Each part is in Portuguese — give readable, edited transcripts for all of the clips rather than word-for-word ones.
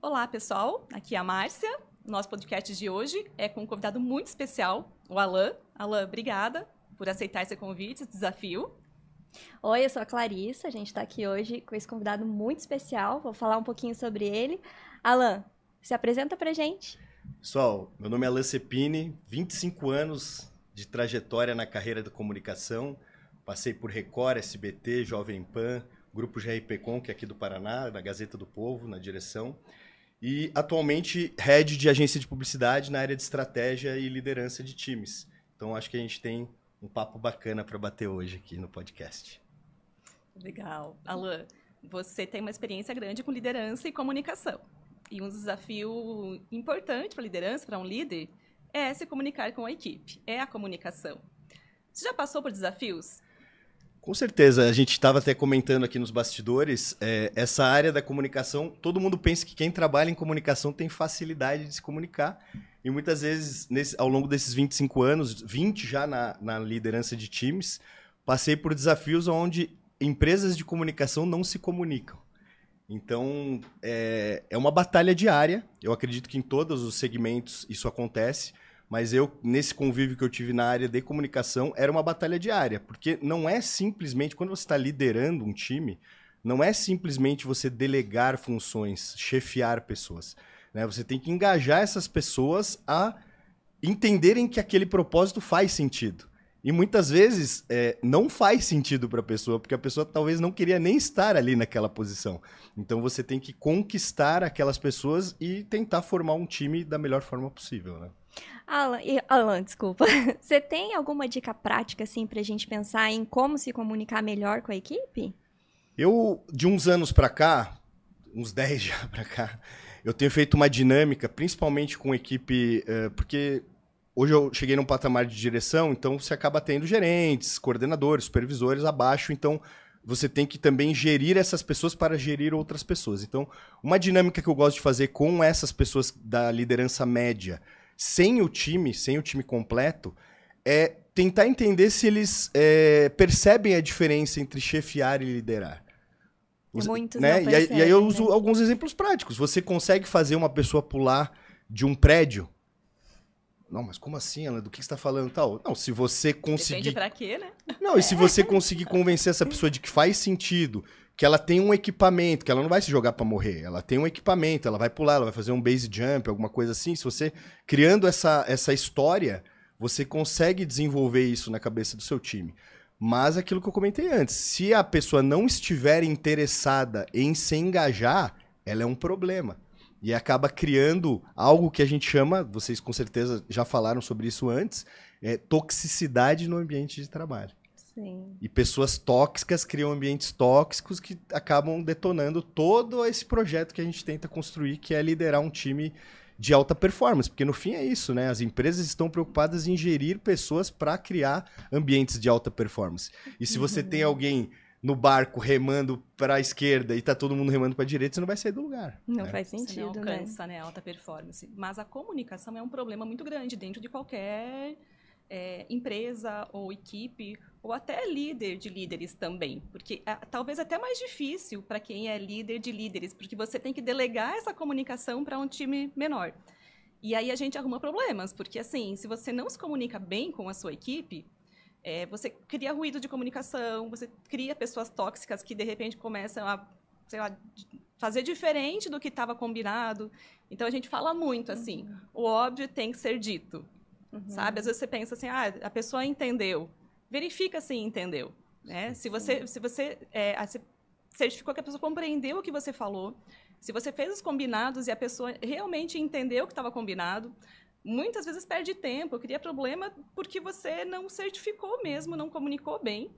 Olá, pessoal. Aqui é a Márcia. Nosso podcast de hoje é com um convidado muito especial, o Alan. Alan, obrigada por aceitar esse convite, esse desafio. Oi, eu sou a Clarissa. A gente está aqui hoje com esse convidado muito especial. Vou falar um pouquinho sobre ele. Alan, se apresenta pra gente. Pessoal, meu nome é Alan Cepini, 25 anos de trajetória na carreira da comunicação. Passei por Record, SBT, Jovem Pan, Grupo GRPcom, que é aqui do Paraná, na Gazeta do Povo, na direção. E atualmente head de agência de publicidade na área de estratégia e liderança de times. Então acho que a gente tem um papo bacana para bater hoje aqui no podcast. Legal. Alan, você tem uma experiência grande com liderança e comunicação. E um desafio importante para a liderança, para um líder, é se comunicar com a equipe, é a comunicação. Você já passou por desafios? Com certeza, a gente estava até comentando aqui nos bastidores, essa área da comunicação, todo mundo pensa que quem trabalha em comunicação tem facilidade de se comunicar. E muitas vezes, ao longo desses 25 anos, 20 já na liderança de times, passei por desafios onde empresas de comunicação não se comunicam. Então, é uma batalha diária. Eu acredito que em todos os segmentos isso acontece. Mas nesse convívio que eu tive na área de comunicação, era uma batalha diária. Porque não é simplesmente, quando você está liderando um time, não é simplesmente você delegar funções, chefiar pessoas. Né? Você tem que engajar essas pessoas a entenderem que aquele propósito faz sentido. E muitas vezes não faz sentido para a pessoa, porque a pessoa talvez não queria nem estar ali naquela posição. Então você tem que conquistar aquelas pessoas e tentar formar um time da melhor forma possível, né? Alan, desculpa. Você tem alguma dica prática assim, para a gente pensar em como se comunicar melhor com a equipe? Eu, de uns anos para cá, uns 10 já para cá, eu tenho feito uma dinâmica, principalmente com equipe, porque hoje eu cheguei num patamar de direção, então você acaba tendo gerentes, coordenadores, supervisores abaixo, então você tem que também gerir essas pessoas para gerir outras pessoas. Então, uma dinâmica que eu gosto de fazer com essas pessoas da liderança média, sem o time completo, é tentar entender se eles percebem a diferença entre chefiar e liderar. Muitos né? não percebem, e aí eu uso né? alguns exemplos práticos. Você consegue fazer uma pessoa pular de um prédio? Não, mas como assim, Ana? Do que você está falando? Tal? Não, se você conseguir... Depende pra quê, né? Não, e se você conseguir convencer essa pessoa de que faz sentido, que ela tem um equipamento, que ela não vai se jogar para morrer, ela tem um equipamento, ela vai pular, ela vai fazer um base jump, alguma coisa assim. Se você, criando essa história, você consegue desenvolver isso na cabeça do seu time. Mas aquilo que eu comentei antes, se a pessoa não estiver interessada em se engajar, ela é um problema. E acaba criando algo que a gente chama, vocês com certeza já falaram sobre isso antes, toxicidade no ambiente de trabalho. Sim. E pessoas tóxicas criam ambientes tóxicos que acabam detonando todo esse projeto que a gente tenta construir, que é liderar um time de alta performance. Porque no fim é isso, né? As empresas estão preocupadas em gerir pessoas para criar ambientes de alta performance. E se você tem alguém no barco remando para a esquerda e tá todo mundo remando para a direita, você não vai sair do lugar. Não né? faz Você sentido, não né? alcança, né, alta performance. Mas a comunicação é um problema muito grande dentro de qualquer empresa ou equipe, ou até líder de líderes também. Porque talvez até mais difícil para quem é líder de líderes, porque você tem que delegar essa comunicação para um time menor. E aí a gente arruma problemas, porque assim, se você não se comunica bem com a sua equipe, você cria ruído de comunicação, você cria pessoas tóxicas que, de repente, começam a, sei lá, fazer diferente do que estava combinado. Então, a gente fala muito, assim, o óbvio tem que ser dito, sabe? Às vezes você pensa assim, a pessoa entendeu. Verifica se entendeu, né? Se você certificou que a pessoa compreendeu o que você falou, se você fez os combinados e a pessoa realmente entendeu o que estava combinado, muitas vezes perde tempo, cria problema porque você não certificou mesmo, não comunicou bem.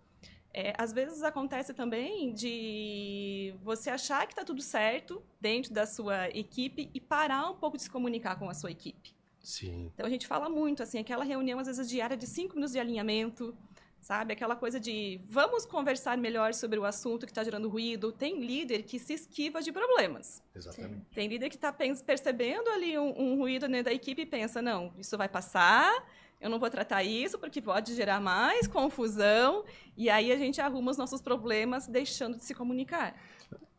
Às vezes acontece também de você achar que está tudo certo dentro da sua equipe e parar um pouco de se comunicar com a sua equipe. Sim. Então a gente fala muito, assim, aquela reunião às vezes diária de 5 minutos de alinhamento, sabe? Aquela coisa de vamos conversar melhor sobre o assunto que está gerando ruído. Tem líder que se esquiva de problemas. Exatamente. Tem líder que está percebendo ali um ruído dentro da equipe e pensa, não, isso vai passar, eu não vou tratar isso porque pode gerar mais confusão, e aí a gente arruma os nossos problemas deixando de se comunicar.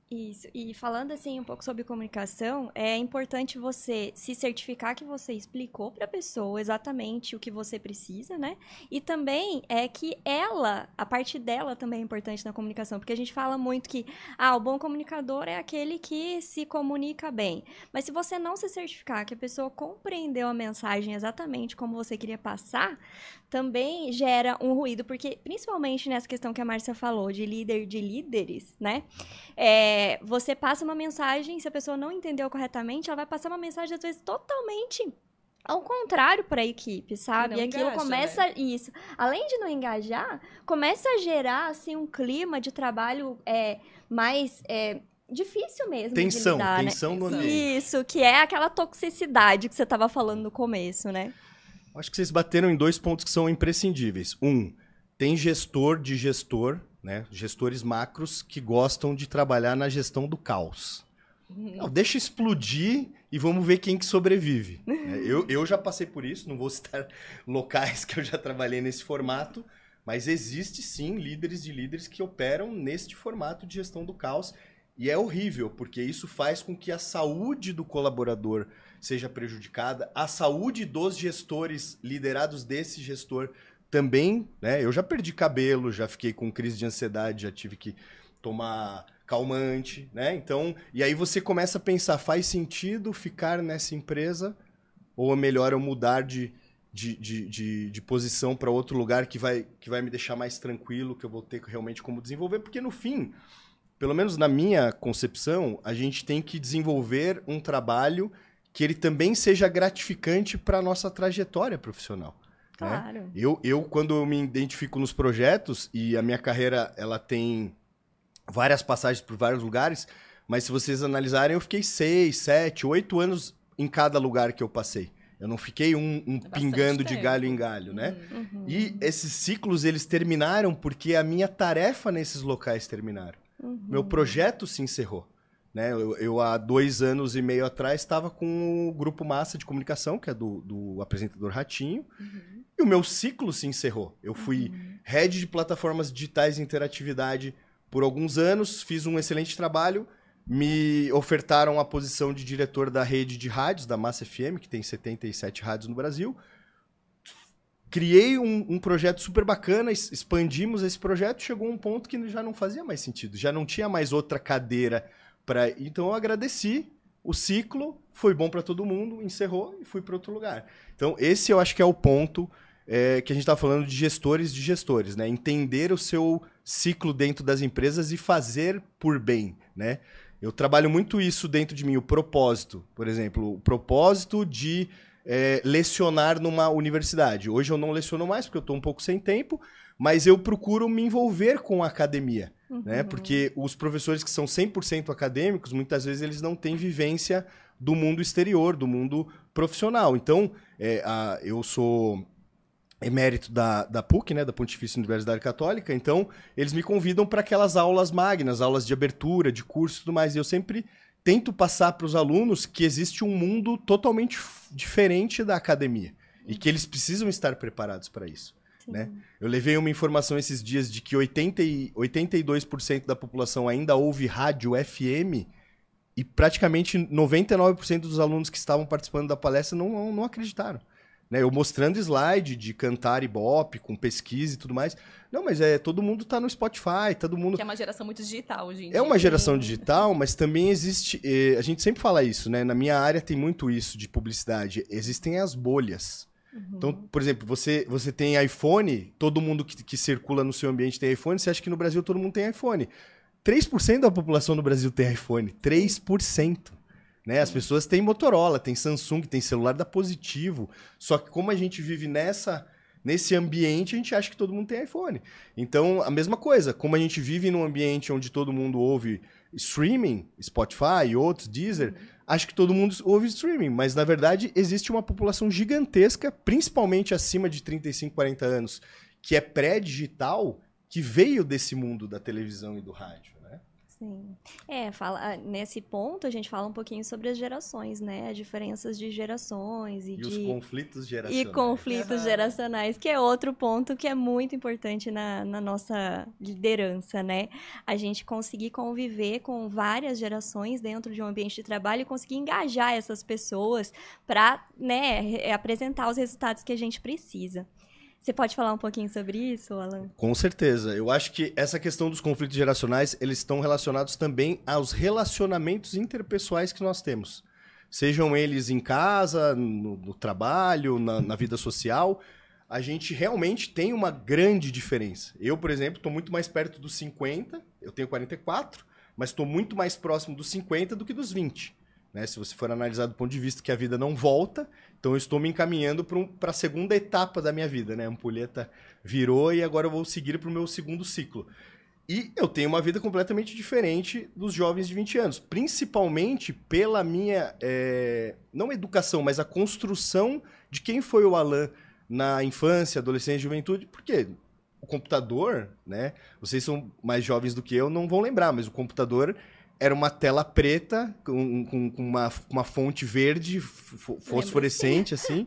Isso. E falando assim um pouco sobre comunicação, é importante você se certificar que você explicou para a pessoa exatamente o que você precisa, né? E também é que a parte dela também é importante na comunicação, porque a gente fala muito que o bom comunicador é aquele que se comunica bem. Mas se você não se certificar que a pessoa compreendeu a mensagem exatamente como você queria passar, também gera um ruído, porque principalmente nessa questão que a Márcia falou, de líder de líderes, né? Você passa uma mensagem, se a pessoa não entendeu corretamente, ela vai passar uma mensagem, às vezes, totalmente ao contrário para a equipe, sabe? E aquilo começa, né? Isso. Além de não engajar, começa a gerar, assim, um clima de trabalho mais... difícil mesmo de lidar, tensão né? No ambiente. Isso, que é aquela toxicidade que você estava falando no começo, né? Acho que vocês bateram em 2 pontos que são imprescindíveis. Tem gestor de gestor, né? Gestores macros que gostam de trabalhar na gestão do caos. Não, deixa explodir e vamos ver quem que sobrevive. Eu já passei por isso, não vou citar locais que eu já trabalhei nesse formato, mas existe sim líderes de líderes que operam neste formato de gestão do caos. E é horrível, porque isso faz com que a saúde do colaborador seja prejudicada, a saúde dos gestores liderados desse gestor também, né? Eu já perdi cabelo, já fiquei com crise de ansiedade, já tive que tomar calmante, né? Então, e aí você começa a pensar, faz sentido ficar nessa empresa ou é melhor eu mudar de posição para outro lugar que vai me deixar mais tranquilo, que eu vou ter realmente como desenvolver? Porque no fim, pelo menos na minha concepção, a gente tem que desenvolver um trabalho que ele também seja gratificante para a nossa trajetória profissional. Claro. Né? Eu, quando eu me identifico nos projetos, e a minha carreira ela tem várias passagens por vários lugares, mas se vocês analisarem, eu fiquei 6, 7, 8 anos em cada lugar que eu passei. Eu não fiquei pingando de galho em galho, né? Uhum. E esses ciclos, eles terminaram porque a minha tarefa nesses locais terminaram. Uhum. Meu projeto se encerrou. Né? Eu há 2 anos e meio atrás, estava com o Grupo Massa de Comunicação, que é do apresentador Ratinho, e o meu ciclo se encerrou. Eu fui head de plataformas digitais de interatividade por alguns anos, fiz um excelente trabalho, me ofertaram a posição de diretor da rede de rádios, da Massa FM, que tem 77 rádios no Brasil. Criei um projeto super bacana, expandimos esse projeto, chegou um ponto que já não fazia mais sentido, já não tinha mais outra cadeira. Então eu agradeci, o ciclo foi bom para todo mundo, encerrou e fui para outro lugar. Então esse eu acho que é o ponto que a gente está falando de gestores, né? Entender o seu ciclo dentro das empresas e fazer por bem, né? Eu trabalho muito isso dentro de mim, o propósito, por exemplo, o propósito de lecionar numa universidade. Hoje eu não leciono mais porque eu estou um pouco sem tempo, mas eu procuro me envolver com a academia. Né? Porque os professores que são 100% acadêmicos, muitas vezes eles não têm vivência do mundo exterior, do mundo profissional. Então, eu sou emérito da PUC, né? Da Pontifícia Universidade Católica, então eles me convidam para aquelas aulas magnas, aulas de abertura, de curso e tudo mais. E eu sempre tento passar para os alunos que existe um mundo totalmente diferente da academia e que eles precisam estar preparados para isso. Né? Eu levei uma informação esses dias de que 82% da população ainda ouve rádio FM e praticamente 99% dos alunos que estavam participando da palestra não acreditaram. Né? Eu mostrando slide de cantar Ibope, com pesquisa e tudo mais. Não, mas todo mundo está no Spotify, todo mundo... Que é uma geração muito digital hoje em dia. É uma geração digital, mas também existe... A gente sempre fala isso, né? Na minha área tem muito isso de publicidade. Existem as bolhas. Então, por exemplo, você tem iPhone, todo mundo que circula no seu ambiente tem iPhone, você acha que no Brasil todo mundo tem iPhone. 3% da população no Brasil tem iPhone. 3%. Né? As pessoas têm Motorola, tem Samsung, tem celular da Positivo. Só que como a gente vive nesse ambiente, a gente acha que todo mundo tem iPhone. Então, a mesma coisa. Como a gente vive num ambiente onde todo mundo ouve streaming, Spotify, outros, Deezer... Acho que todo mundo ouve streaming, mas na verdade existe uma população gigantesca, principalmente acima de 35, 40 anos, que é pré-digital, que veio desse mundo da televisão e do rádio, né? Sim. Nesse ponto, a gente fala um pouquinho sobre as gerações, né? As diferenças de gerações E os conflitos geracionais. E conflitos geracionais, que é outro ponto que é muito importante na nossa liderança, né? A gente conseguir conviver com várias gerações dentro de um ambiente de trabalho e conseguir engajar essas pessoas para, né, apresentar os resultados que a gente precisa. Você pode falar um pouquinho sobre isso, Alan? Com certeza. Eu acho que essa questão dos conflitos geracionais, eles estão relacionados também aos relacionamentos interpessoais que nós temos. Sejam eles em casa, no trabalho, na vida social, a gente realmente tem uma grande diferença. Eu, por exemplo, estou muito mais perto dos 50, eu tenho 44, mas estou muito mais próximo dos 50 do que dos 20. Né? Se você for analisar do ponto de vista que a vida não volta, então eu estou me encaminhando para a segunda etapa da minha vida. Né? A ampulheta virou e agora eu vou seguir para o meu segundo ciclo. E eu tenho uma vida completamente diferente dos jovens de 20 anos, principalmente pela minha, não educação, mas a construção de quem foi o Alan na infância, adolescência e juventude, porque o computador, né, vocês são mais jovens do que eu, não vão lembrar, mas o computador era uma tela preta com uma fonte verde fosforescente, assim,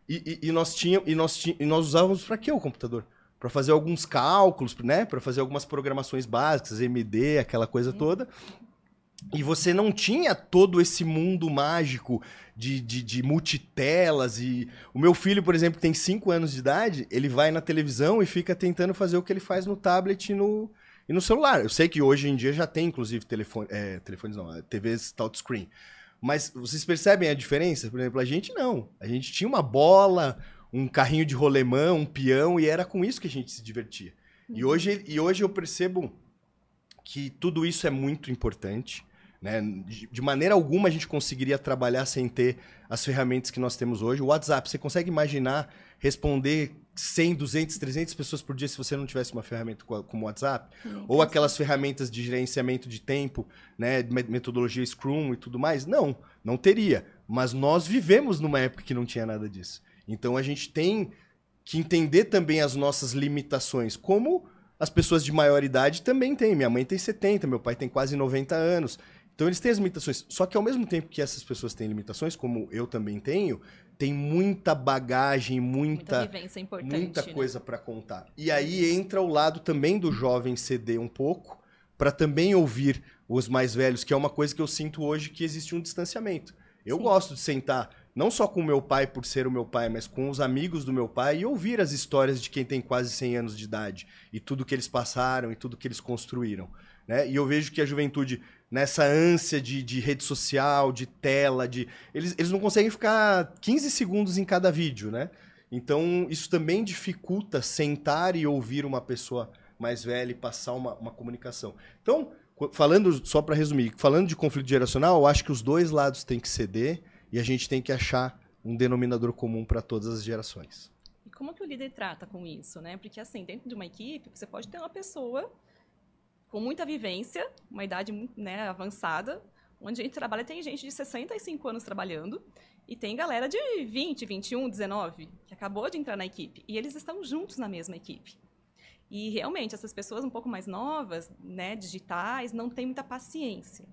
e nós usávamos para quê o computador? Para fazer alguns cálculos, né? Para fazer algumas programações básicas, MD, aquela coisa toda. E você não tinha todo esse mundo mágico de multitelas. E o meu filho, por exemplo, tem 5 anos de idade, ele vai na televisão e fica tentando fazer o que ele faz no tablet e no celular. Eu sei que hoje em dia já tem, inclusive, telefones não, TVs touchscreen. Mas vocês percebem a diferença? Por exemplo, a gente não. A gente tinha uma bola, um carrinho de rolemã, um peão, e era com isso que a gente se divertia. E hoje eu percebo que tudo isso é muito importante. Né? De maneira alguma a gente conseguiria trabalhar sem ter as ferramentas que nós temos hoje. O WhatsApp, você consegue imaginar responder 100, 200, 300 pessoas por dia se você não tivesse uma ferramenta como o WhatsApp? Ou aquelas ferramentas de gerenciamento de tempo, né? Metodologia Scrum e tudo mais? Não teria. Mas nós vivemos numa época que não tinha nada disso. Então a gente tem que entender também as nossas limitações, como as pessoas de maior idade também têm. Minha mãe tem 70, meu pai tem quase 90 anos. Então eles têm as limitações. Só que ao mesmo tempo que essas pessoas têm limitações, como eu também tenho, tem muita bagagem, muita vivência importante, muita coisa para contar. E aí entra o lado também do jovem ceder um pouco, para também ouvir os mais velhos, que é uma coisa que eu sinto hoje que existe um distanciamento. Eu gosto de sentar não só com o meu pai por ser o meu pai, mas com os amigos do meu pai e ouvir as histórias de quem tem quase 100 anos de idade e tudo que eles passaram e tudo que eles construíram. Né? E eu vejo que a juventude, nessa ânsia de rede social, de tela, eles não conseguem ficar 15 segundos em cada vídeo. Né? Então, isso também dificulta sentar e ouvir uma pessoa mais velha e passar uma comunicação. Então, só para resumir, falando de conflito geracional, eu acho que os dois lados têm que ceder. E a gente tem que achar um denominador comum para todas as gerações. E como que o líder trata com isso, né? Porque, assim, dentro de uma equipe, você pode ter uma pessoa com muita vivência, uma idade, né, avançada, onde a gente trabalha, tem gente de 65 anos trabalhando, e tem galera de 20, 21, 19, que acabou de entrar na equipe. E eles estão juntos na mesma equipe. E, realmente, essas pessoas um pouco mais novas, né, digitais, não têm muita paciência.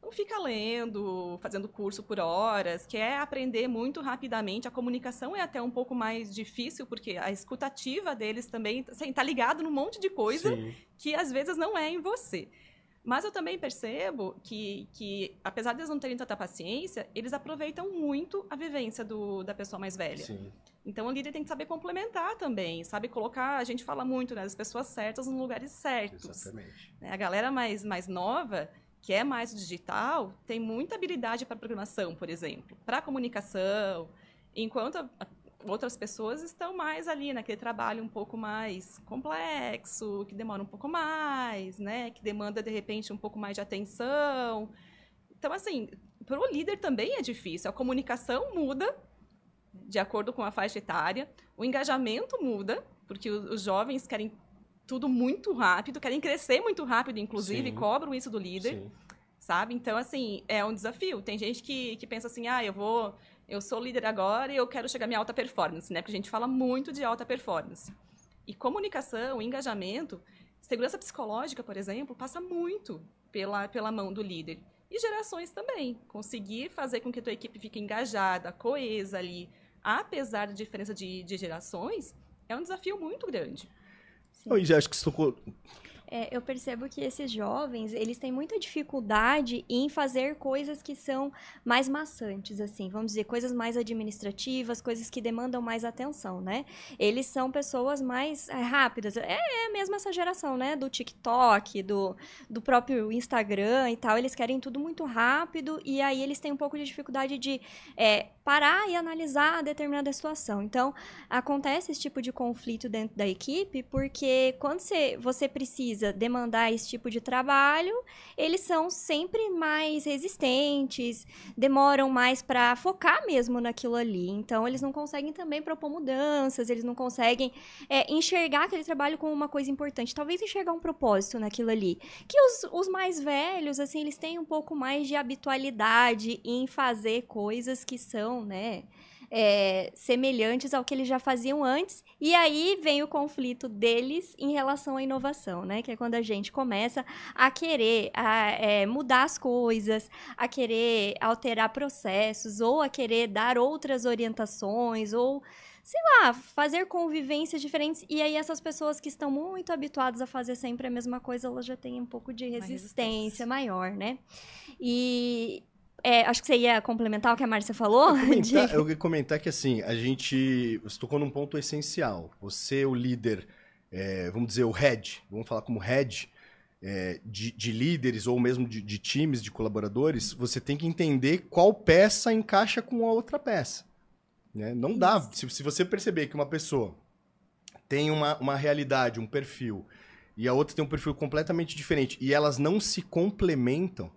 Não fica lendo, fazendo curso por horas, quer aprender muito rapidamente. A comunicação é até um pouco mais difícil, porque a escutativa deles também está ligado num monte de coisa que às vezes não é em você. Mas eu também percebo que apesar de eles não terem tanta paciência, eles aproveitam muito a vivência da pessoa mais velha. Sim. Então, o líder tem que saber complementar também, sabe colocar, a gente fala muito, né, das pessoas certas nos lugares certos. Exatamente. A galera mais nova, que é mais digital, tem muita habilidade para programação, por exemplo, para comunicação, enquanto outras pessoas estão mais ali naquele trabalho um pouco mais complexo, que demora um pouco mais, né, que demanda, de repente, um pouco mais de atenção. Então, assim, para o líder também é difícil. A comunicação muda de acordo com a faixa etária, o engajamento muda, porque os jovens querem tudo muito rápido, querem crescer muito rápido, inclusive, cobram isso do líder, sabe? Então, assim, é um desafio. Tem gente que pensa assim, eu sou líder agora e eu quero chegar à minha alta performance, né? Porque a gente fala muito de alta performance. E comunicação, engajamento, Segurança psicológica, por exemplo, passa muito pela mão do líder. E gerações também. Conseguir fazer com que a tua equipe fique engajada, coesa ali, apesar da diferença de gerações, é um desafio muito grande. Sim. Eu acho que você tocou... Eu percebo que esses jovens, eles têm muita dificuldade em fazer coisas que são mais maçantes, assim, vamos dizer, coisas mais administrativas, coisas que demandam mais atenção, né? Eles são pessoas mais rápidas, mesmo essa geração, né, do TikTok, do próprio Instagram e tal, eles querem tudo muito rápido e aí eles têm um pouco de dificuldade de parar e analisar determinada situação. Então, acontece esse tipo de conflito dentro da equipe, porque quando você precisa demandar esse tipo de trabalho, eles são sempre mais resistentes, demoram mais para focar mesmo naquilo ali. Então, eles não conseguem também propor mudanças, eles não conseguem enxergar aquele trabalho como uma coisa importante. Talvez enxergar um propósito naquilo ali. Que os mais velhos, assim, eles têm um pouco mais de habitualidade em fazer coisas que são, né, semelhantes ao que eles já faziam antes, e aí vem o conflito deles em relação à inovação, né? Que é quando a gente começa a querer mudar as coisas, a querer alterar processos, ou a querer dar outras orientações, ou, sei lá, fazer convivências diferentes, e aí essas pessoas que estão muito habituadas a fazer sempre a mesma coisa, elas já têm um pouco de resistência maior, né? E... acho que você ia complementar o que a Márcia falou. Eu ia comentar que, assim, você tocou num ponto essencial. Você, o líder, vamos dizer, o head, vamos falar como head de líderes ou mesmo de times, de colaboradores, você tem que entender qual peça encaixa com a outra peça. Né? Não dá. Se você perceber que uma pessoa tem uma realidade, um perfil, e a outra tem um perfil completamente diferente, e elas não se complementam,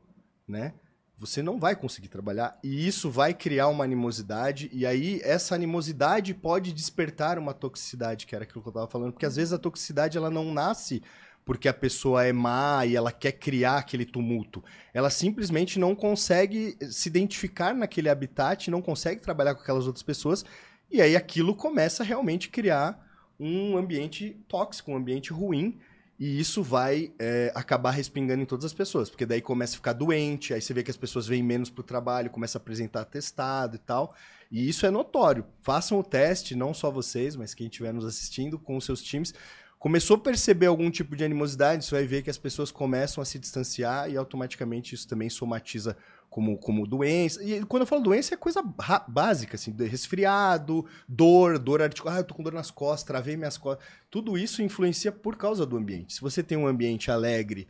né? Você não vai conseguir trabalhar e isso vai criar uma animosidade e aí essa animosidade pode despertar uma toxicidade, que era aquilo que eu estava falando, porque às vezes a toxicidade ela não nasce porque a pessoa é má e ela quer criar aquele tumulto. Ela simplesmente não consegue se identificar naquele habitat, não consegue trabalhar com aquelas outras pessoas e aí aquilo começa a realmente criar um ambiente tóxico, um ambiente ruim. E isso vai acabar respingando em todas as pessoas, porque daí começa a ficar doente, aí você vê que as pessoas vêm menos para o trabalho, começa a apresentar atestado e tal. E isso é notório. Façam o teste, não só vocês, mas quem estiver nos assistindo com os seus times. Começou a perceber algum tipo de animosidade, você vai ver que as pessoas começam a se distanciar e automaticamente isso também somatiza como doença. E quando eu falo doença, é coisa básica, assim, resfriado, dor articular, eu tô com dor nas costas, travei minhas costas. Tudo isso influencia por causa do ambiente. Se você tem um ambiente alegre,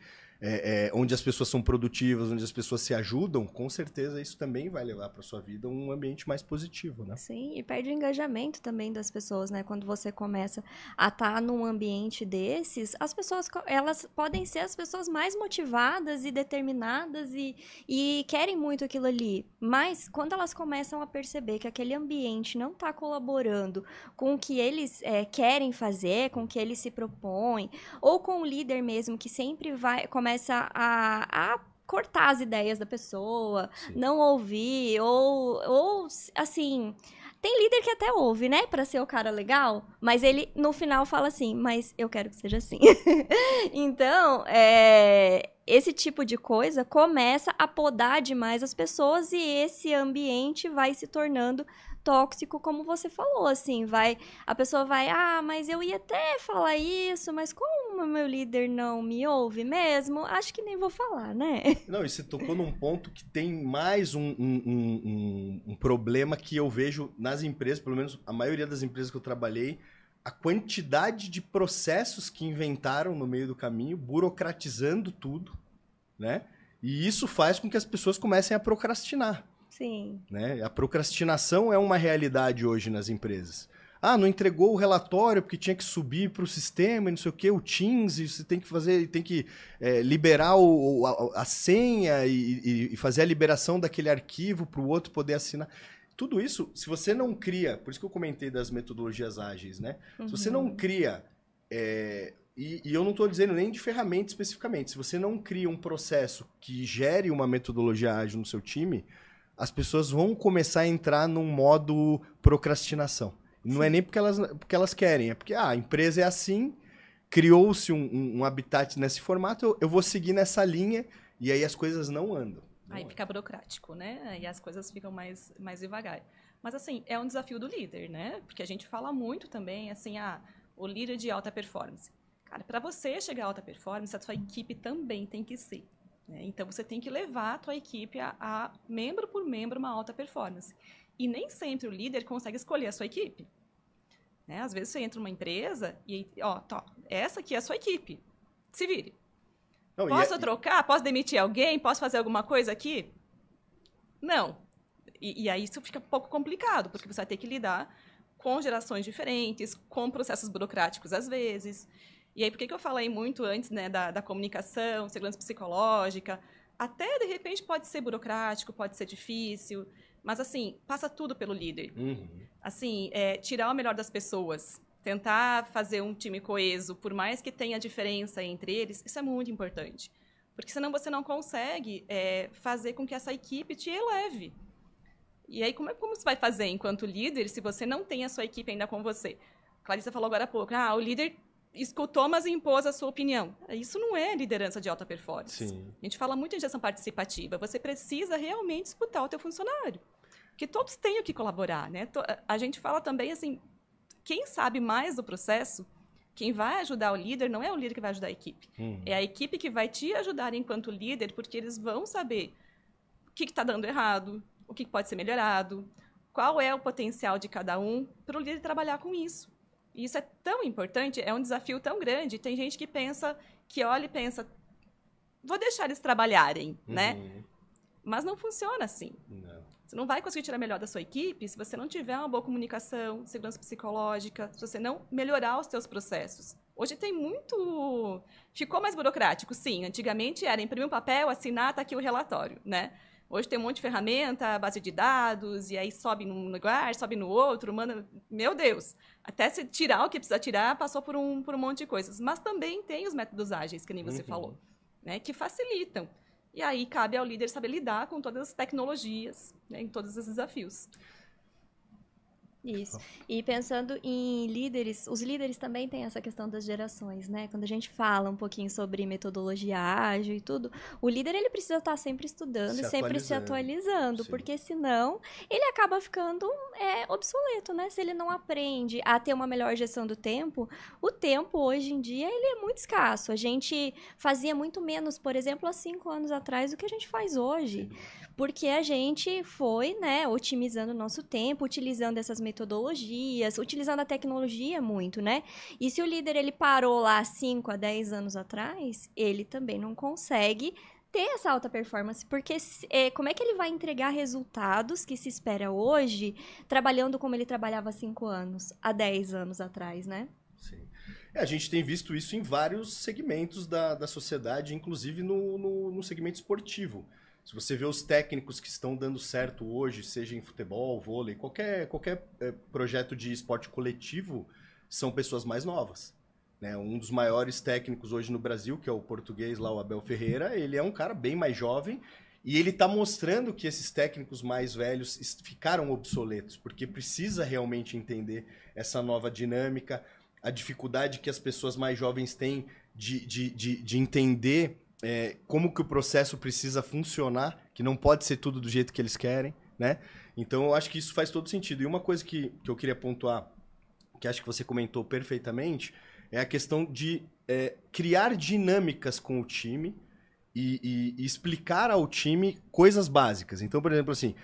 onde as pessoas são produtivas, onde as pessoas se ajudam, com certeza isso também vai levar para sua vida um ambiente mais positivo, né? Sim, e perde o engajamento também das pessoas, né? Quando você começa a estar num ambiente desses, as pessoas, elas podem ser as pessoas mais motivadas e determinadas e querem muito aquilo ali, mas quando elas começam a perceber que aquele ambiente não está colaborando com o que eles querem fazer, com o que eles se propõem, ou com o líder mesmo, que sempre começa a cortar as ideias da pessoa, sim, não ouvir, ou assim... Tem líder que até ouve, né? Pra ser o cara legal, mas ele, no final, fala assim, mas eu quero que seja assim. Então, esse tipo de coisa começa a podar demais as pessoas e esse ambiente vai se tornando tóxico, como você falou, assim, a pessoa vai, mas eu ia até falar isso, mas como o meu líder não me ouve mesmo, acho que nem vou falar, né? Não, e você tocou num ponto que tem mais um problema que eu vejo nas empresas, pelo menos a maioria das empresas que eu trabalhei, a quantidade de processos que inventaram no meio do caminho, burocratizando tudo, né? E isso faz com que as pessoas comecem a procrastinar. Sim. Né? A procrastinação é uma realidade hoje nas empresas. Não entregou o relatório porque tinha que subir para o sistema e não sei o que, o Teams, e você tem que liberar a senha e fazer a liberação daquele arquivo para o outro poder assinar. Tudo isso, se você não cria, por isso que eu comentei das metodologias ágeis, né? Uhum. Se você não cria, e eu não estou dizendo nem de ferramenta especificamente, se você não cria um processo que gere uma metodologia ágil no seu time, as pessoas vão começar a entrar num modo procrastinação. Não é nem porque elas querem, é porque a empresa é assim, criou-se um habitat nesse formato, eu vou seguir nessa linha e aí as coisas não andam. Aí fica burocrático, né? E as coisas ficam mais devagar. Mas, assim, é um desafio do líder, né? Porque a gente fala muito também, assim, o líder de alta performance. Cara, para você chegar a alta performance, a sua equipe também tem que ser. Né? Então, você tem que levar a tua equipe a membro por membro, uma alta performance. E nem sempre o líder consegue escolher a sua equipe. Né? Às vezes, você entra numa empresa e, essa aqui é a sua equipe. Se vire. Não, posso trocar? Posso demitir alguém? Posso fazer alguma coisa aqui? Não. E aí isso fica um pouco complicado, porque você vai ter que lidar com gerações diferentes, com processos burocráticos às vezes. E aí, por que eu falei muito antes, né, da comunicação, segurança psicológica? Até, de repente, pode ser burocrático, pode ser difícil, mas, assim, passa tudo pelo líder. Uhum. Assim, tirar o melhor das pessoas, tentar fazer um time coeso, por mais que tenha diferença entre eles, isso é muito importante. Porque senão você não consegue fazer com que essa equipe te eleve. E aí, como você vai fazer enquanto líder se você não tem a sua equipe ainda com você? A Clarissa falou agora há pouco, o líder escutou, mas impôs a sua opinião. Isso não é liderança de alta performance. Sim. A gente fala muito em gestão participativa. Você precisa realmente escutar o teu funcionário. Porque todos têm que colaborar, né? A gente fala também, assim, quem sabe mais do processo, quem vai ajudar o líder, não é o líder que vai ajudar a equipe. É a equipe que vai te ajudar enquanto líder, porque eles vão saber o que está dando errado, o que pode ser melhorado, qual é o potencial de cada um, para o líder trabalhar com isso. E isso é tão importante, é um desafio tão grande. Tem gente que pensa, que olha e pensa, vou deixar eles trabalharem, né? Mas não funciona assim. Não. Você não vai conseguir tirar melhor da sua equipe se você não tiver uma boa comunicação, segurança psicológica, se você não melhorar os seus processos. Hoje tem muito... Ficou mais burocrático, sim. Antigamente era imprimir um papel, assinar, tá aqui o relatório, né? Hoje tem um monte de ferramenta, base de dados, e aí sobe num lugar, sobe no outro, manda... Meu Deus! Até se tirar o que precisa tirar, passou por um monte de coisas. Mas também tem os métodos ágeis, que nem você falou, né? Que facilitam. E aí cabe ao líder saber lidar com todas as tecnologias, né? Em todos os desafios. Isso. E pensando em líderes, os líderes também têm essa questão das gerações, né? Quando a gente fala um pouquinho sobre metodologia ágil e tudo, o líder ele precisa estar sempre estudando e sempre se atualizando, porque senão ele acaba ficando obsoleto, né? Se ele não aprende a ter uma melhor gestão do tempo, o tempo hoje em dia ele é muito escasso. A gente fazia muito menos, por exemplo, há 5 anos atrás do que a gente faz hoje. Porque a gente foi, né, otimizando o nosso tempo, utilizando essas metodologias, utilizando a tecnologia muito, né? E se o líder ele parou lá 5 a 10 anos atrás, ele também não consegue ter essa alta performance, porque como é que ele vai entregar resultados que se espera hoje, trabalhando como ele trabalhava há 5 anos, há 10 anos atrás, né? Sim. A gente tem visto isso em vários segmentos da sociedade, inclusive no segmento esportivo. Se você vê os técnicos que estão dando certo hoje, seja em futebol, vôlei, qualquer projeto de esporte coletivo, são pessoas mais novas. Né? Um dos maiores técnicos hoje no Brasil, que é o português lá, o Abel Ferreira, ele é um cara bem mais jovem e ele está mostrando que esses técnicos mais velhos ficaram obsoletos, porque precisa realmente entender essa nova dinâmica, a dificuldade que as pessoas mais jovens têm de entender como que o processo precisa funcionar, que não pode ser tudo do jeito que eles querem, né? Então, eu acho que isso faz todo sentido. E uma coisa que eu queria pontuar, que acho que você comentou perfeitamente, é a questão de criar dinâmicas com o time e explicar ao time coisas básicas. Então, por exemplo, assim,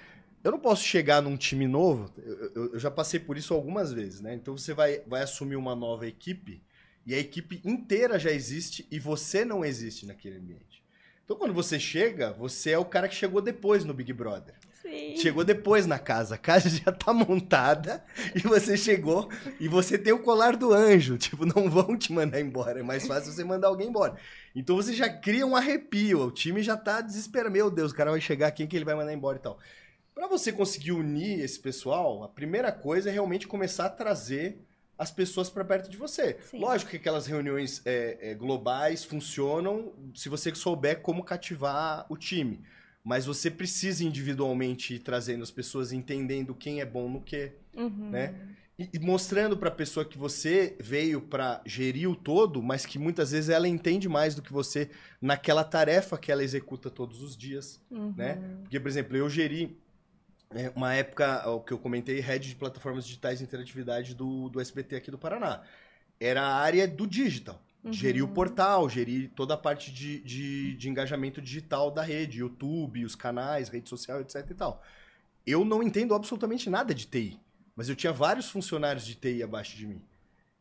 eu não posso chegar num time novo, eu já passei por isso algumas vezes, né? Então, você vai assumir uma nova equipe, e a equipe inteira já existe e você não existe naquele ambiente. Então, quando você chega, você é o cara que chegou depois no Big Brother. Sim. Chegou depois na casa. A casa já tá montada e você chegou e você tem o colar do anjo. Tipo, não vão te mandar embora. É mais fácil você mandar alguém embora. Então, você já cria um arrepio. O time já tá desesperado. Meu Deus, o cara vai chegar, quem que ele vai mandar embora e tal. Para você conseguir unir esse pessoal, a primeira coisa é realmente começar a trazer as pessoas para perto de você. Sim. Lógico que aquelas reuniões globais funcionam se você souber como cativar o time. Mas você precisa individualmente ir trazendo as pessoas, entendendo quem é bom no quê, né? E mostrando para a pessoa que você veio para gerir o todo, mas que muitas vezes ela entende mais do que você naquela tarefa que ela executa todos os dias, né? Porque, por exemplo, eu geri uma época, o que eu comentei, head de plataformas digitais e interatividade do SBT aqui do Paraná. Era a área do digital. Gerir o portal, gerir toda a parte de engajamento digital da rede, YouTube, os canais, rede social, etc e tal. Eu não entendo absolutamente nada de TI. Mas eu tinha vários funcionários de TI abaixo de mim.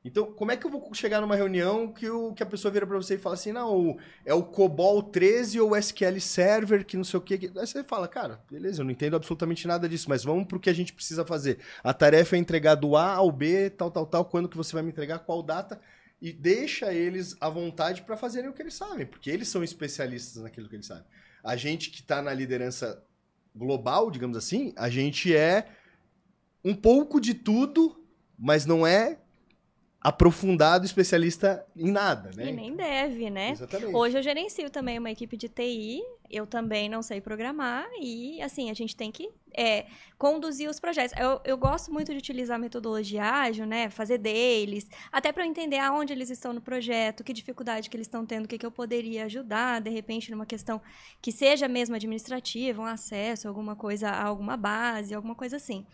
Então, como é que eu vou chegar numa reunião que a pessoa vira para você e fala assim, não, é o COBOL 13 ou o SQL Server, que não sei o quê. Aí você fala, cara, beleza, eu não entendo absolutamente nada disso, mas vamos pro que a gente precisa fazer. A tarefa é entregar do A ao B, tal, quando que você vai me entregar, qual data, e deixa eles à vontade para fazerem o que eles sabem, porque eles são especialistas naquilo que eles sabem. A gente que está na liderança global, digamos assim, a gente é um pouco de tudo, mas não é aprofundado especialista em nada, né? E nem deve, né? Exatamente. Hoje eu gerencio também uma equipe de TI, eu também não sei programar e, assim, a gente tem que conduzir os projetos. Eu gosto muito de utilizar a metodologia ágil, né? Fazer dailies, até para eu entender aonde eles estão no projeto, que dificuldade que eles estão tendo, o que eu poderia ajudar, de repente, numa questão que seja mesmo administrativa, um acesso, alguma coisa a alguma base, alguma coisa assim.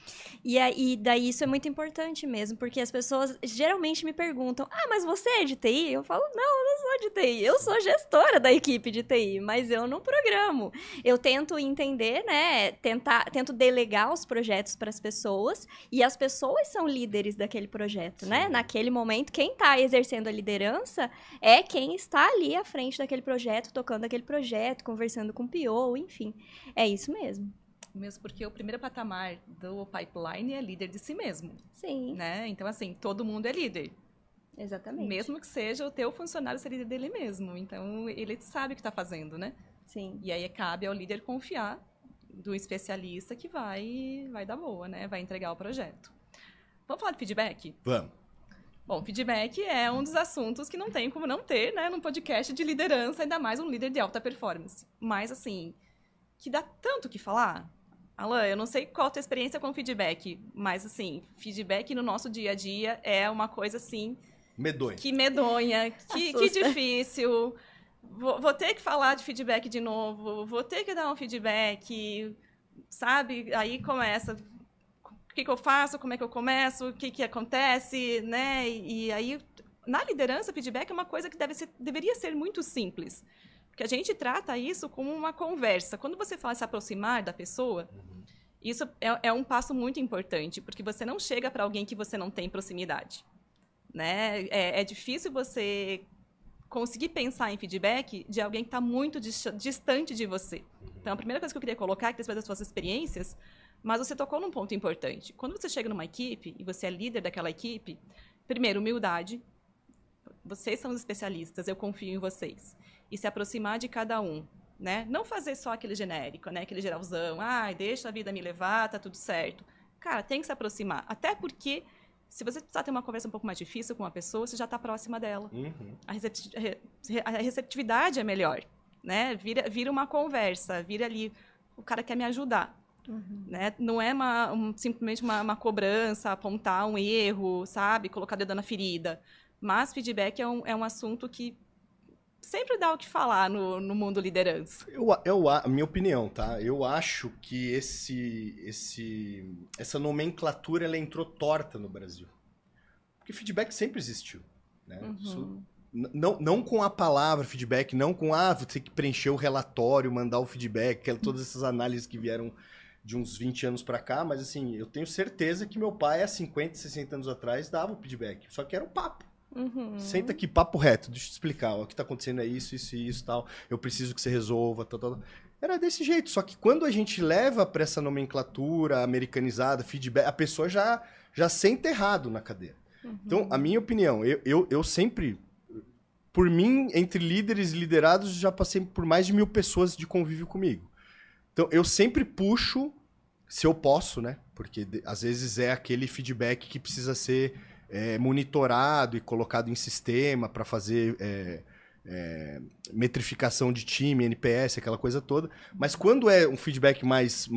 E daí isso é muito importante mesmo, porque as pessoas geralmente me perguntam, mas você é de TI? Eu falo, não, eu não sou de TI, eu sou gestora da equipe de TI, mas eu não programo. Eu tento entender, né? Tento delegar os projetos para as pessoas e as pessoas são líderes daquele projeto, né? Naquele momento, quem está exercendo a liderança é quem está ali à frente daquele projeto, tocando aquele projeto, conversando com o PO, enfim. É isso mesmo. Mesmo porque o primeiro patamar do pipeline é líder de si mesmo. Sim. Né? Então, assim, todo mundo é líder. Exatamente. Mesmo que seja o teu funcionário ser líder dele mesmo. Então, ele sabe o que está fazendo, né? Sim. E aí cabe ao líder confiar do especialista que vai dar boa, né? Vai entregar o projeto. Vamos falar de feedback? Vamos. Bom, feedback é um dos assuntos que não tem como não ter, né? Num podcast de liderança, ainda mais um líder de alta performance. Mas, assim, que dá tanto o que falar. Alan, eu não sei qual a tua experiência com feedback, mas, assim, feedback no nosso dia a dia é uma coisa, assim... Medonha. Que medonha, que difícil... Vou ter que falar de feedback de novo, vou ter que dar um feedback, sabe? Aí começa, o que eu faço, como é que eu começo, o que acontece, né? E aí, na liderança, feedback é uma coisa que deveria ser muito simples. Porque a gente trata isso como uma conversa. Quando você fala se aproximar da pessoa, isso é um passo muito importante, porque você não chega para alguém que você não tem proximidade, né? É difícil você... conseguir pensar em feedback de alguém que está muito distante de você. Então, a primeira coisa que eu queria colocar é que das suas experiências, mas você tocou num ponto importante. Quando você chega numa equipe e você é líder daquela equipe, primeiro, humildade. Vocês são os especialistas, eu confio em vocês. E se aproximar de cada um, né? Não fazer só aquele genérico, né? Aquele geralzão, deixa a vida me levar, tá tudo certo. Cara, tem que se aproximar. Até porque... se você precisar ter uma conversa um pouco mais difícil com uma pessoa, você já está próxima dela. A receptividade é melhor, né? Vira uma conversa, vira ali, o cara quer me ajudar. Né? Não é simplesmente uma cobrança, apontar um erro, sabe? Colocar o dedo na ferida. Mas feedback é um assunto que sempre dá o que falar no mundo liderança. A minha opinião, tá? Eu acho que essa nomenclatura ela entrou torta no Brasil. Porque feedback sempre existiu. Né? Isso, não com a palavra feedback, não com você tem que preencher o relatório, mandar o feedback, todas essas análises que vieram de uns 20 anos pra cá, mas assim, eu tenho certeza que meu pai, há 50, 60 anos atrás, dava o feedback. Só que era um papo. Senta aqui, papo reto, deixa eu te explicar. O que tá acontecendo é isso, isso e isso, tal. Eu preciso que você resolva, tal. Era desse jeito. Só que quando a gente leva pra essa nomenclatura americanizada, feedback, a pessoa já senta errado na cadeira. Então, a minha opinião, eu sempre... Por mim, entre líderes e liderados, já passei por mais de 1000 pessoas de convívio comigo. Então, eu sempre puxo, se eu posso, né? Porque às vezes é aquele feedback que precisa ser... monitorado e colocado em sistema para fazer metrificação de time, NPS, aquela coisa toda. Mas quando é um feedback mais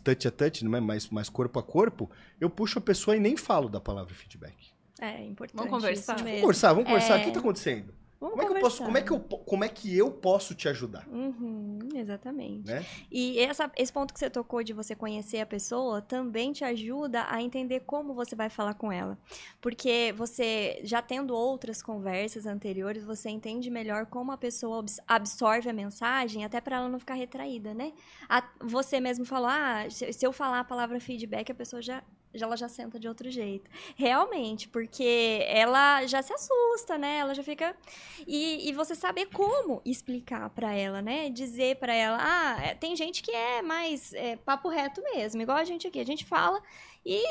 touch a touch, né? mais corpo a corpo, eu puxo a pessoa e nem falo da palavra feedback. É importante. Vamos conversar. Isso mesmo. Vamos conversar. O que está acontecendo? Vamos Como é que eu posso te ajudar? Exatamente. Né? E esse ponto que você tocou de você conhecer a pessoa também te ajuda a entender como você vai falar com ela. Porque você, já tendo outras conversas anteriores, você entende melhor como a pessoa absorve a mensagem, até para ela não ficar retraída, né? Você mesmo falou, se eu falar a palavra feedback, a pessoa ela já senta de outro jeito. Realmente, porque ela já se assusta, né? Ela já fica... E você saber como explicar pra ela, né? Dizer pra ela, tem gente que é mais papo reto mesmo, igual a gente aqui. A gente fala e,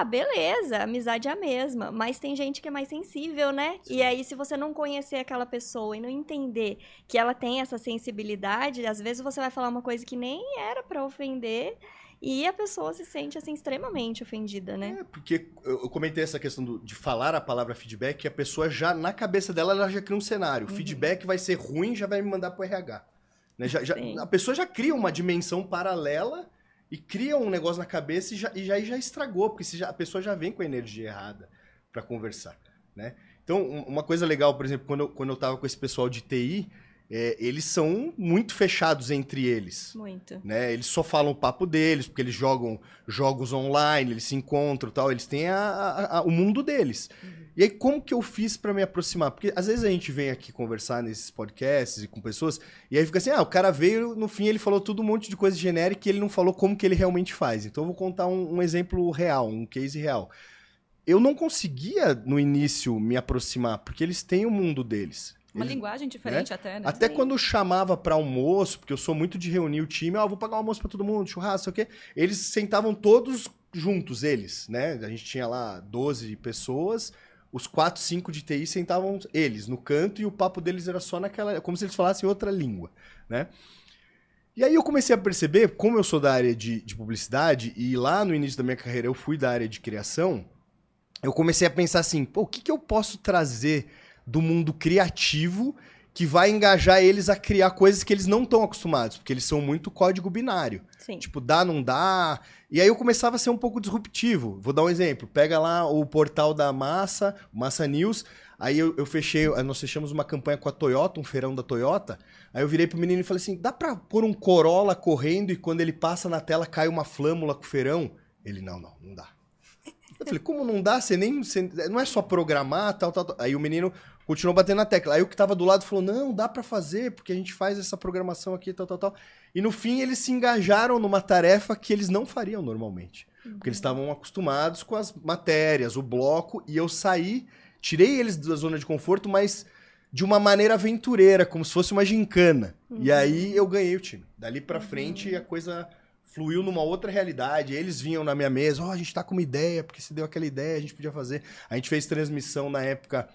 beleza, a amizade é a mesma. Mas tem gente que é mais sensível, né? Sim. E aí, se você não conhecer aquela pessoa e não entender que ela tem essa sensibilidade, às vezes você vai falar uma coisa que nem era pra ofender... E a pessoa se sente, assim, extremamente ofendida, né? Porque eu comentei essa questão de falar a palavra feedback, que a pessoa já, na cabeça dela, ela já cria um cenário. Feedback vai ser ruim, já vai me mandar pro RH. Né? A pessoa já cria uma dimensão paralela e cria um negócio na cabeça e já estragou, porque a pessoa já vem com a energia errada para conversar, né? Então, uma coisa legal, por exemplo, quando eu tava com esse pessoal de TI... eles são muito fechados entre eles. Muito. Né? Eles só falam o papo deles, porque eles jogam jogos online, eles se encontram e tal, eles têm o mundo deles. E aí, como que eu fiz pra me aproximar? Porque às vezes a gente vem aqui conversar nesses podcasts e com pessoas, e aí fica assim, o cara veio, no fim ele falou tudo um monte de coisa genérica e ele não falou como que ele realmente faz. Então eu vou contar um exemplo real, um case real. Eu não conseguia, no início, me aproximar, porque eles têm o mundo deles. Uma linguagem diferente até, né? Até quando eu chamava pra almoço, porque eu sou muito de reunir o time, vou pagar um almoço pra todo mundo, churrasco, sei o quê. Eles sentavam todos juntos, eles, né? A gente tinha lá 12 pessoas, os 4, 5 de TI sentavam eles no canto e o papo deles era só naquela... Como se eles falassem outra língua, né? E aí eu comecei a perceber, como eu sou da área de publicidade, e lá no início da minha carreira eu fui da área de criação, eu comecei a pensar assim, o que eu posso trazer do mundo criativo que vai engajar eles a criar coisas que eles não estão acostumados, porque eles são muito código binário. Sim. Tipo, dá, não dá. E aí eu começava a ser um pouco disruptivo. Vou dar um exemplo. Pega lá o portal da Massa News, aí nós fechamos uma campanha com a Toyota, um feirão da Toyota, aí eu virei pro menino e falei assim, dá pra pôr um Corolla correndo e quando ele passa na tela cai uma flâmula com o feirão? Ele, não dá. Eu falei, como não dá? Você não é só programar, tal. Aí o menino continuou batendo na tecla. Aí o que tava do lado falou, não, dá pra fazer, porque a gente faz essa programação aqui, tal. E no fim eles se engajaram numa tarefa que eles não fariam normalmente. Porque eles estavam acostumados com as matérias, o bloco, e eu tirei eles da zona de conforto, mas de uma maneira aventureira, como se fosse uma gincana. E aí eu ganhei o time. Dali pra frente a coisa... fluiu numa outra realidade, eles vinham na minha mesa, a gente tá com uma ideia, porque se deu aquela ideia, a gente podia fazer. A gente fez transmissão na época,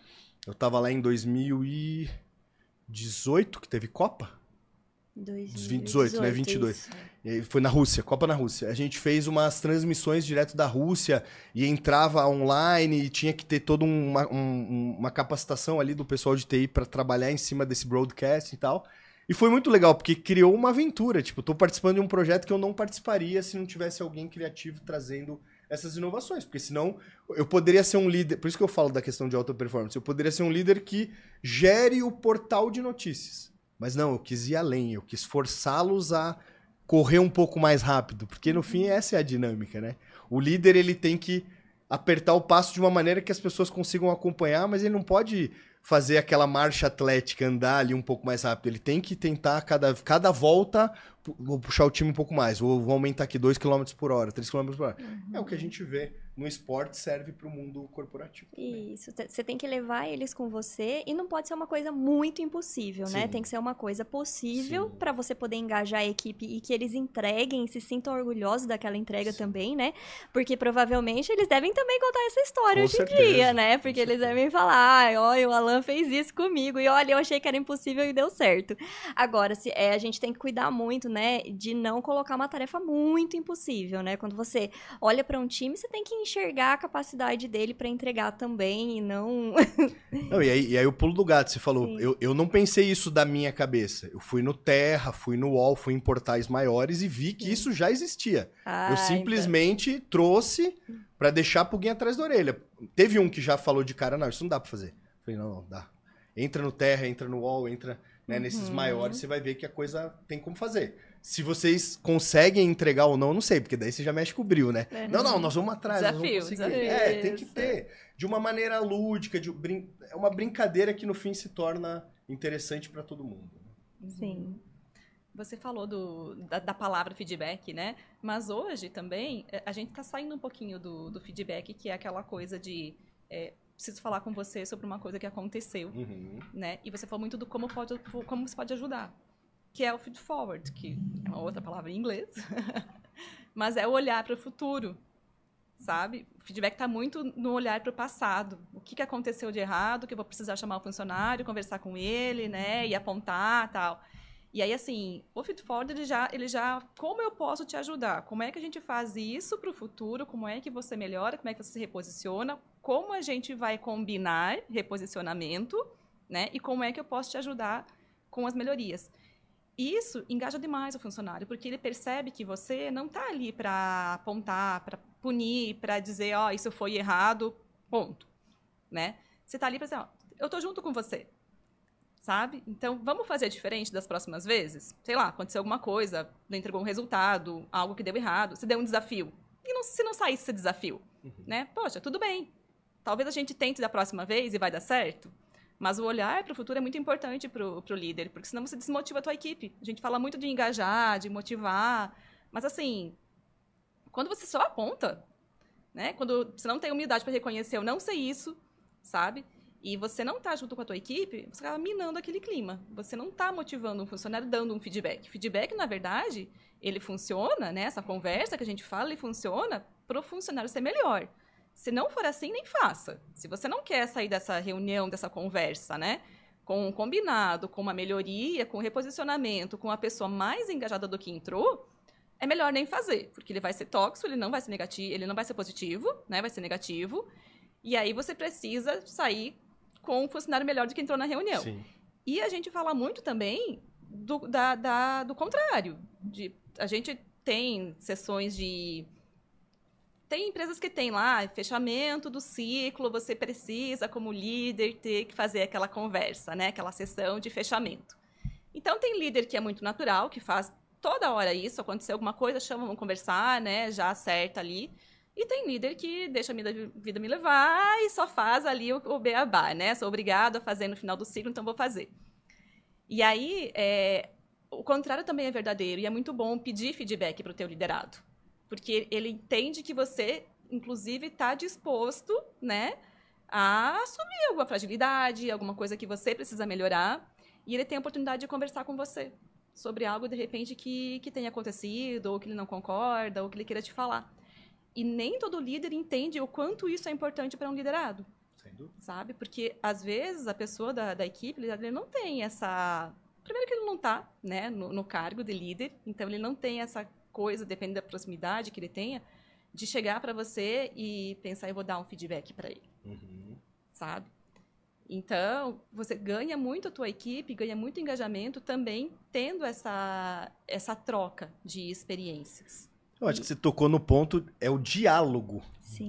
eu tava lá em 2018, que teve Copa? 2018, né? 22. E foi na Rússia, Copa na Rússia. A gente fez umas transmissões direto da Rússia e entrava online e tinha que ter toda uma capacitação ali do pessoal de TI para trabalhar em cima desse broadcast e tal. E foi muito legal, porque criou uma aventura. Tipo, tô participando de um projeto que eu não participaria se não tivesse alguém criativo trazendo essas inovações. Porque senão eu poderia ser um líder... Por isso que eu falo da questão de alta performance. Eu poderia ser um líder que gere o portal de notícias. Mas não, eu quis ir além. Eu quis forçá-los a correr um pouco mais rápido. Porque no fim essa é a dinâmica, né? O líder ele tem que apertar o passo de uma maneira que as pessoas consigam acompanhar, mas ele não pode... fazer aquela marcha atlética, andar ali um pouco mais rápido. Ele tem que tentar, cada volta, vou puxar o time um pouco mais. Vou aumentar aqui 2 km por hora, 3 km por hora. É o que a gente vê no esporte, serve para o mundo corporativo. Isso. Você tem que levar eles com você e não pode ser uma coisa muito impossível, né? Tem que ser uma coisa possível para você poder engajar a equipe e que eles entreguem, se sintam orgulhosos daquela entrega também, né? Porque provavelmente eles devem também contar essa história hoje em dia, né? Porque eles devem falar, olha, o Alan fez isso comigo e olha, eu achei que era impossível e deu certo. Agora, a gente tem que cuidar muito, né, de não colocar uma tarefa muito impossível, né? Quando você olha para um time, você tem que enxergar a capacidade dele para entregar também e não... Não, e aí o pulo do gato, você falou, eu não pensei isso da minha cabeça. Eu fui no Terra, fui no UOL, fui em portais maiores e vi que isso já existia. Eu simplesmente trouxe para deixar a pulguinha atrás da orelha. Teve um que já falou de cara, não, isso não dá para fazer. Eu falei, não, dá. Entra no Terra, entra no UOL, entra, né, nesses maiores, você vai ver que a coisa tem como fazer. Se vocês conseguem entregar ou não, eu não sei, porque daí você já mexe com o bril, né? Não, nós vamos atrás, nós vamos conseguir. Desafio. Tem que ter. De uma maneira lúdica, é uma brincadeira que no fim se torna interessante para todo mundo. Sim. Você falou da palavra feedback, né? Mas hoje também, a gente está saindo um pouquinho do feedback, que é aquela coisa de... preciso falar com você sobre uma coisa que aconteceu, né? E você falou muito do como você pode ajudar. Que é o feed forward, que é uma outra palavra em inglês, mas é o olhar para o futuro, sabe? O feedback está muito no olhar para o passado. O que aconteceu de errado, que eu vou precisar chamar o funcionário, conversar com ele, né? E apontar, tal. E aí, assim, o feed forward, ele já... Como eu posso te ajudar? Como é que a gente faz isso para o futuro? Como é que você melhora? Como é que você se reposiciona? Como a gente vai combinar reposicionamento, né? E como é que eu posso te ajudar com as melhorias? Isso engaja demais o funcionário, porque ele percebe que você não está ali para apontar, para punir, para dizer, isso foi errado, ponto, né? Você está ali para dizer, eu estou junto com você, sabe? Então, vamos fazer diferente das próximas vezes? Sei lá, aconteceu alguma coisa, não entregou um resultado, algo que deu errado, você deu um desafio. E se não saísse esse desafio, né? Poxa, tudo bem. Talvez a gente tente da próxima vez e vai dar certo. Mas o olhar para o futuro é muito importante para o líder, porque senão você desmotiva a tua equipe. A gente fala muito de engajar, de motivar, mas assim, quando você só aponta, né? Quando você não tem humildade para reconhecer, eu não sei isso, sabe? E você não está junto com a tua equipe, você acaba minando aquele clima. Você não está motivando um funcionário dando um feedback. Feedback, na verdade, ele funciona, né? Essa conversa que a gente fala, ele funciona para o funcionário ser melhor. Se não for assim, nem faça. Se você não quer sair dessa reunião, dessa conversa, né? Com um combinado, com uma melhoria, com um reposicionamento, com a pessoa mais engajada do que entrou, é melhor nem fazer, porque ele vai ser tóxico, ele não vai ser negativo, ele não vai ser positivo, né? Vai ser negativo. E aí você precisa sair com um funcionário melhor do que entrou na reunião. Sim. E a gente fala muito também do contrário. A gente tem sessões de... Tem empresas que tem lá, fechamento do ciclo, você precisa, como líder, ter que fazer aquela conversa, né? Aquela sessão de fechamento. Então, tem líder que é muito natural, que faz toda hora isso, aconteceu alguma coisa, chama, vamos conversar, né? Já acerta ali. E tem líder que deixa a vida me levar e só faz ali o beabá, né? Sou obrigado a fazer no final do ciclo, então vou fazer. E aí, o contrário também é verdadeiro, e é muito bom pedir feedback para o teu liderado. Porque ele entende que você, inclusive, está disposto, né, a assumir alguma fragilidade, alguma coisa que você precisa melhorar, e ele tem a oportunidade de conversar com você sobre algo, de repente, que tenha acontecido, ou que ele não concorda, ou que ele queira te falar. E nem todo líder entende o quanto isso é importante para um liderado, sabe? Porque, às vezes, a pessoa da equipe, ele não tem essa... Primeiro que ele não está, né, no cargo de líder, então ele não tem essa coisa, depende da proximidade que ele tenha, de chegar para você e pensar, eu vou dar um feedback para ele, sabe? Então, você ganha muito a tua equipe, ganha muito engajamento também tendo essa troca de experiências. Eu acho que você tocou no ponto, é o diálogo. Sim.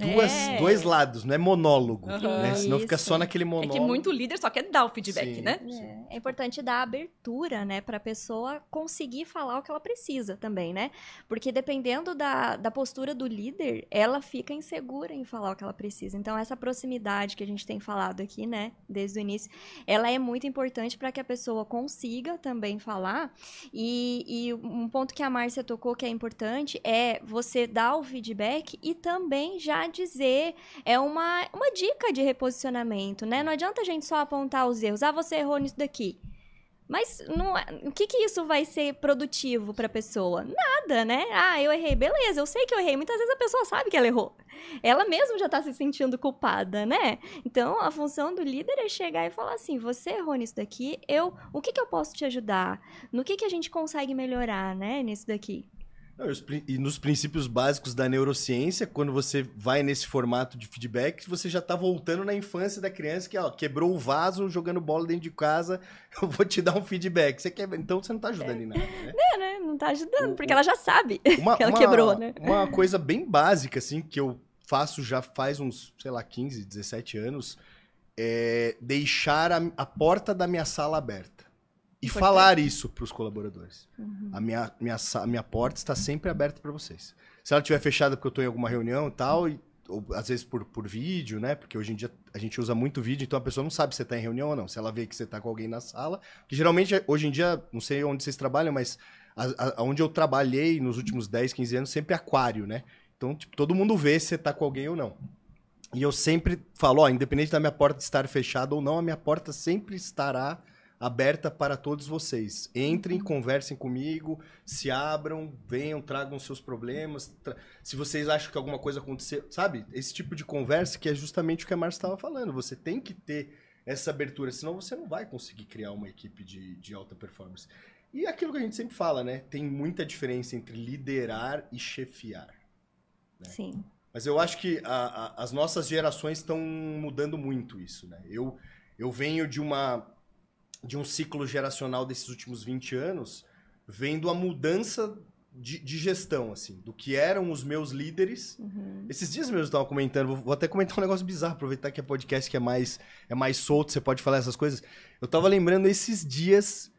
Dois lados, não é monólogo. Né? Senão fica só naquele monólogo. É que muito líder só quer dar o feedback, Sim, né? É importante dar abertura, né, para a pessoa conseguir falar o que ela precisa também, né? Porque dependendo da postura do líder, ela fica insegura em falar o que ela precisa. Então, essa proximidade que a gente tem falado aqui, né, desde o início, ela é muito importante para que a pessoa consiga também falar. E um ponto que a Márcia tocou que é importante é você dar o feedback e também já dizer, é uma dica de reposicionamento, né? Não adianta a gente só apontar os erros. Você errou nisso daqui. Mas o que isso vai ser produtivo para a pessoa? Nada, né? Eu errei. Beleza, eu sei que eu errei. Muitas vezes a pessoa sabe que ela errou. Ela mesma já está se sentindo culpada, né? Então, a função do líder é chegar e falar assim, você errou nisso daqui, o que eu posso te ajudar? No que a gente consegue melhorar, né, nisso daqui? E nos princípios básicos da neurociência, quando você vai nesse formato de feedback, você já tá voltando na infância da criança que, ó, quebrou o vaso jogando bola dentro de casa, eu vou te dar um feedback. Você quer... Então você não tá ajudando em nada, né? Né? Não tá ajudando, porque ela já sabe que ela quebrou, né? Uma coisa bem básica, assim, que eu faço já faz uns, sei lá, 15, 17 anos, é deixar a porta da minha sala aberta. E falar isso para os colaboradores. A minha porta está sempre aberta para vocês. Se ela estiver fechada porque eu estou em alguma reunião e tal, ou às vezes por vídeo, né? Porque hoje em dia a gente usa muito vídeo, então a pessoa não sabe se você está em reunião ou não. Se ela vê que você está com alguém na sala. Que geralmente, hoje em dia, não sei onde vocês trabalham, mas onde eu trabalhei nos últimos 10, 15 anos, sempre aquário, né? Então, tipo, todo mundo vê se você está com alguém ou não. E eu sempre falo, ó, independente da minha porta estar fechada ou não, a minha porta sempre estará aberta para todos vocês. Entrem, conversem comigo, se abram, venham, tragam seus problemas. Se vocês acham que alguma coisa aconteceu, sabe? Esse tipo de conversa que é justamente o que a Márcia estava falando. Você tem que ter essa abertura, senão você não vai conseguir criar uma equipe de alta performance. E aquilo que a gente sempre fala, né? Tem muita diferença entre liderar e chefiar. Né? Sim. Mas eu acho que as nossas gerações estão mudando muito isso, né? Eu venho de um ciclo geracional desses últimos 20 anos, vendo a mudança de gestão, assim, do que eram os meus líderes. Esses dias mesmo eu estava comentando, vou até comentar um negócio bizarro, aproveitar que é podcast que é mais solto, você pode falar essas coisas. Eu estava lembrando esses dias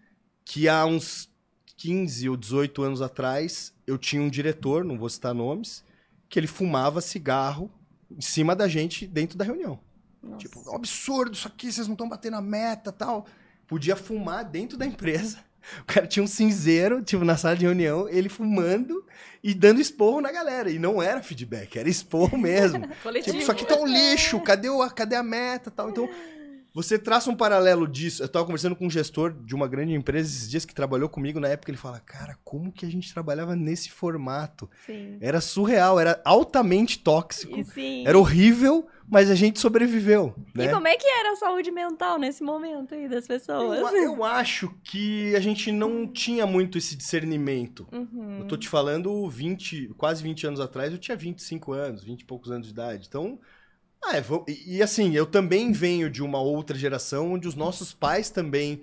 que há uns 15 ou 18 anos atrás, eu tinha um diretor, não vou citar nomes, que ele fumava cigarro em cima da gente dentro da reunião. Nossa. Tipo, é um absurdo isso aqui, vocês não estão batendo a meta e tal. Podia fumar dentro da empresa. O cara tinha um cinzeiro, tipo, na sala de reunião, ele fumando e dando esporro na galera. E não era feedback, era esporro mesmo. Tipo, isso aqui tá um lixo, cadê a meta e tal. Então, você traça um paralelo disso. Eu tava conversando com um gestor de uma grande empresa esses dias que trabalhou comigo na época. Ele fala, cara, como que a gente trabalhava nesse formato? Sim. Era surreal, era altamente tóxico. Sim. Era horrível, mas a gente sobreviveu. Né? E como é que era a saúde mental nesse momento aí das pessoas? Eu acho que a gente não tinha muito esse discernimento. Eu tô te falando quase 20 anos atrás, eu tinha 25 anos, 20 e poucos anos de idade. Então... assim, eu também venho de uma outra geração onde os nossos pais também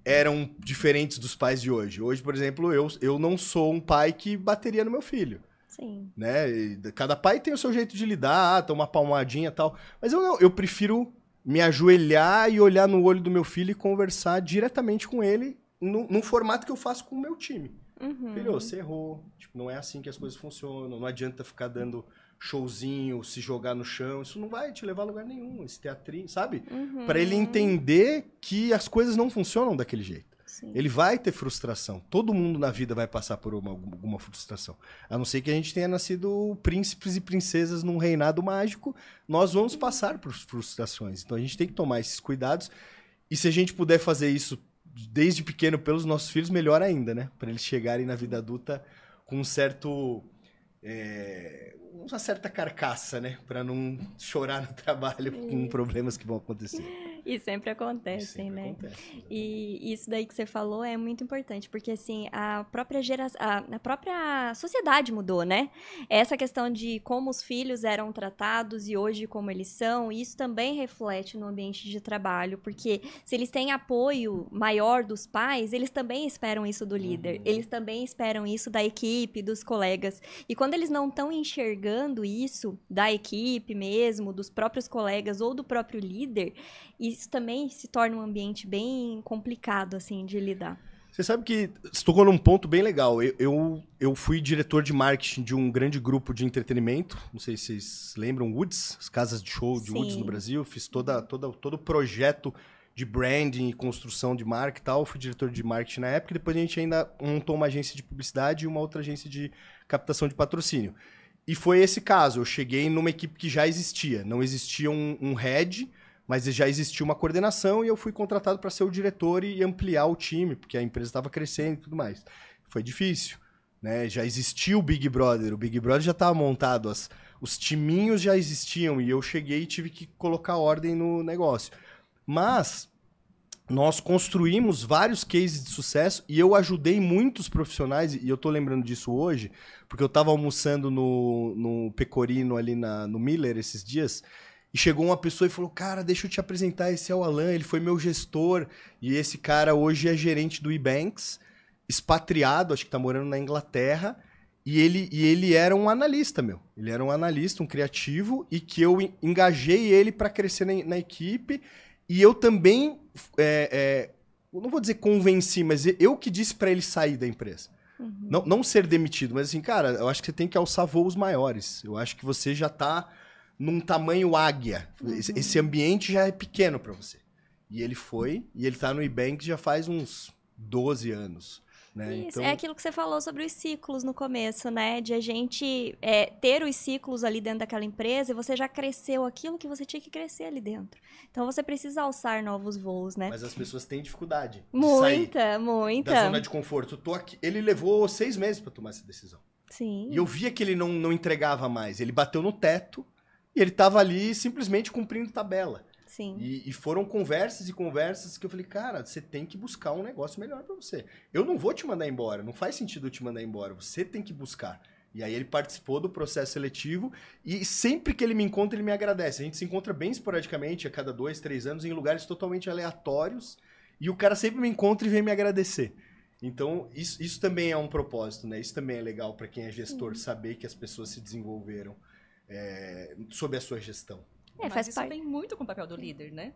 eram diferentes dos pais de hoje. Hoje, por exemplo, eu não sou um pai que bateria no meu filho. Sim. Né? Cada pai tem o seu jeito de lidar, tomar palmadinha e tal. Mas eu prefiro me ajoelhar e olhar no olho do meu filho e conversar diretamente com ele num formato que eu faço com o meu time. Filho, você errou. Tipo, não é assim que as coisas funcionam. Não adianta ficar dando showzinho, se jogar no chão. Isso não vai te levar a lugar nenhum. Esse teatrinho, sabe? Para ele entender que as coisas não funcionam daquele jeito. Sim. Ele vai ter frustração. Todo mundo na vida vai passar por alguma frustração. A não ser que a gente tenha nascido príncipes e princesas num reinado mágico, nós vamos passar por frustrações. Então a gente tem que tomar esses cuidados. E se a gente puder fazer isso desde pequeno pelos nossos filhos, melhor ainda, né? Para eles chegarem na vida adulta com um certo... uma certa carcaça, né? Para não chorar no trabalho com problemas que vão acontecer. E sempre acontecem, né? Acontece. E isso daí que você falou é muito importante, porque assim, a própria sociedade mudou, né? Essa questão de como os filhos eram tratados e hoje como eles são, isso também reflete no ambiente de trabalho, porque se eles têm apoio maior dos pais, eles também esperam isso do líder, eles também esperam isso da equipe, dos colegas. E quando eles não estão enxergando isso da equipe mesmo, dos próprios colegas ou do próprio líder, isso também se torna um ambiente bem complicado, assim, de lidar. Você sabe que você tocou num ponto bem legal. Eu fui diretor de marketing de um grande grupo de entretenimento. Não sei se vocês lembram, Woods, as casas de show de Woods no Brasil. Fiz todo o projeto de branding e construção de marca e tal. Fui diretor de marketing na época. Depois a gente ainda montou uma agência de publicidade e uma outra agência de captação de patrocínio. E foi esse caso. Eu cheguei numa equipe que já existia. Não existia um head, mas já existia uma coordenação e eu fui contratado para ser o diretor e ampliar o time, porque a empresa estava crescendo e tudo mais. Foi difícil, né? Já existia o Big Brother já estava montado, os timinhos já existiam e eu cheguei e tive que colocar ordem no negócio. Mas nós construímos vários cases de sucesso e eu ajudei muitos profissionais, e eu tô lembrando disso hoje, porque eu tava almoçando no Pecorino ali no Miller esses dias, e chegou uma pessoa e falou, cara, deixa eu te apresentar, esse é o Alan, ele foi meu gestor, e esse cara hoje é gerente do eBanks, expatriado, acho que tá morando na Inglaterra, e ele era um analista, meu. Ele era um analista, um criativo, e que eu engajei ele para crescer na equipe, e eu também, eu não vou dizer convenci, mas eu que disse para ele sair da empresa. Uhum. Não ser demitido, mas assim, cara, eu acho que você tem que alçar voos maiores. Eu acho que você já tá num tamanho águia. Uhum. Esse ambiente já é pequeno para você. E ele foi, e ele tá no eBank já faz uns 12 anos. Né? Isso, então... é aquilo que você falou sobre os ciclos no começo, né? De a gente ter os ciclos ali dentro daquela empresa e você já cresceu aquilo que você tinha que crescer ali dentro. Então você precisa alçar novos voos, né? Mas as pessoas têm dificuldade de muita sair da zona de conforto. Eu tô aqui. Ele levou 6 meses para tomar essa decisão. Sim. E eu via que ele não entregava mais. Ele bateu no teto e ele tava ali simplesmente cumprindo tabela. Sim. E foram conversas e conversas que eu falei, cara, você tem que buscar um negócio melhor pra você. Eu não vou te mandar embora, não faz sentido eu te mandar embora, você tem que buscar. E aí ele participou do processo seletivo e sempre que ele me encontra, ele me agradece. A gente se encontra bem esporadicamente, a cada 2, 3 anos, em lugares totalmente aleatórios, e o cara sempre me encontra e vem me agradecer. Então, isso também é um propósito, né? Isso também é legal pra quem é gestor, saber que as pessoas se desenvolveram sob a sua gestão. Mas isso vem muito com o papel do líder, né?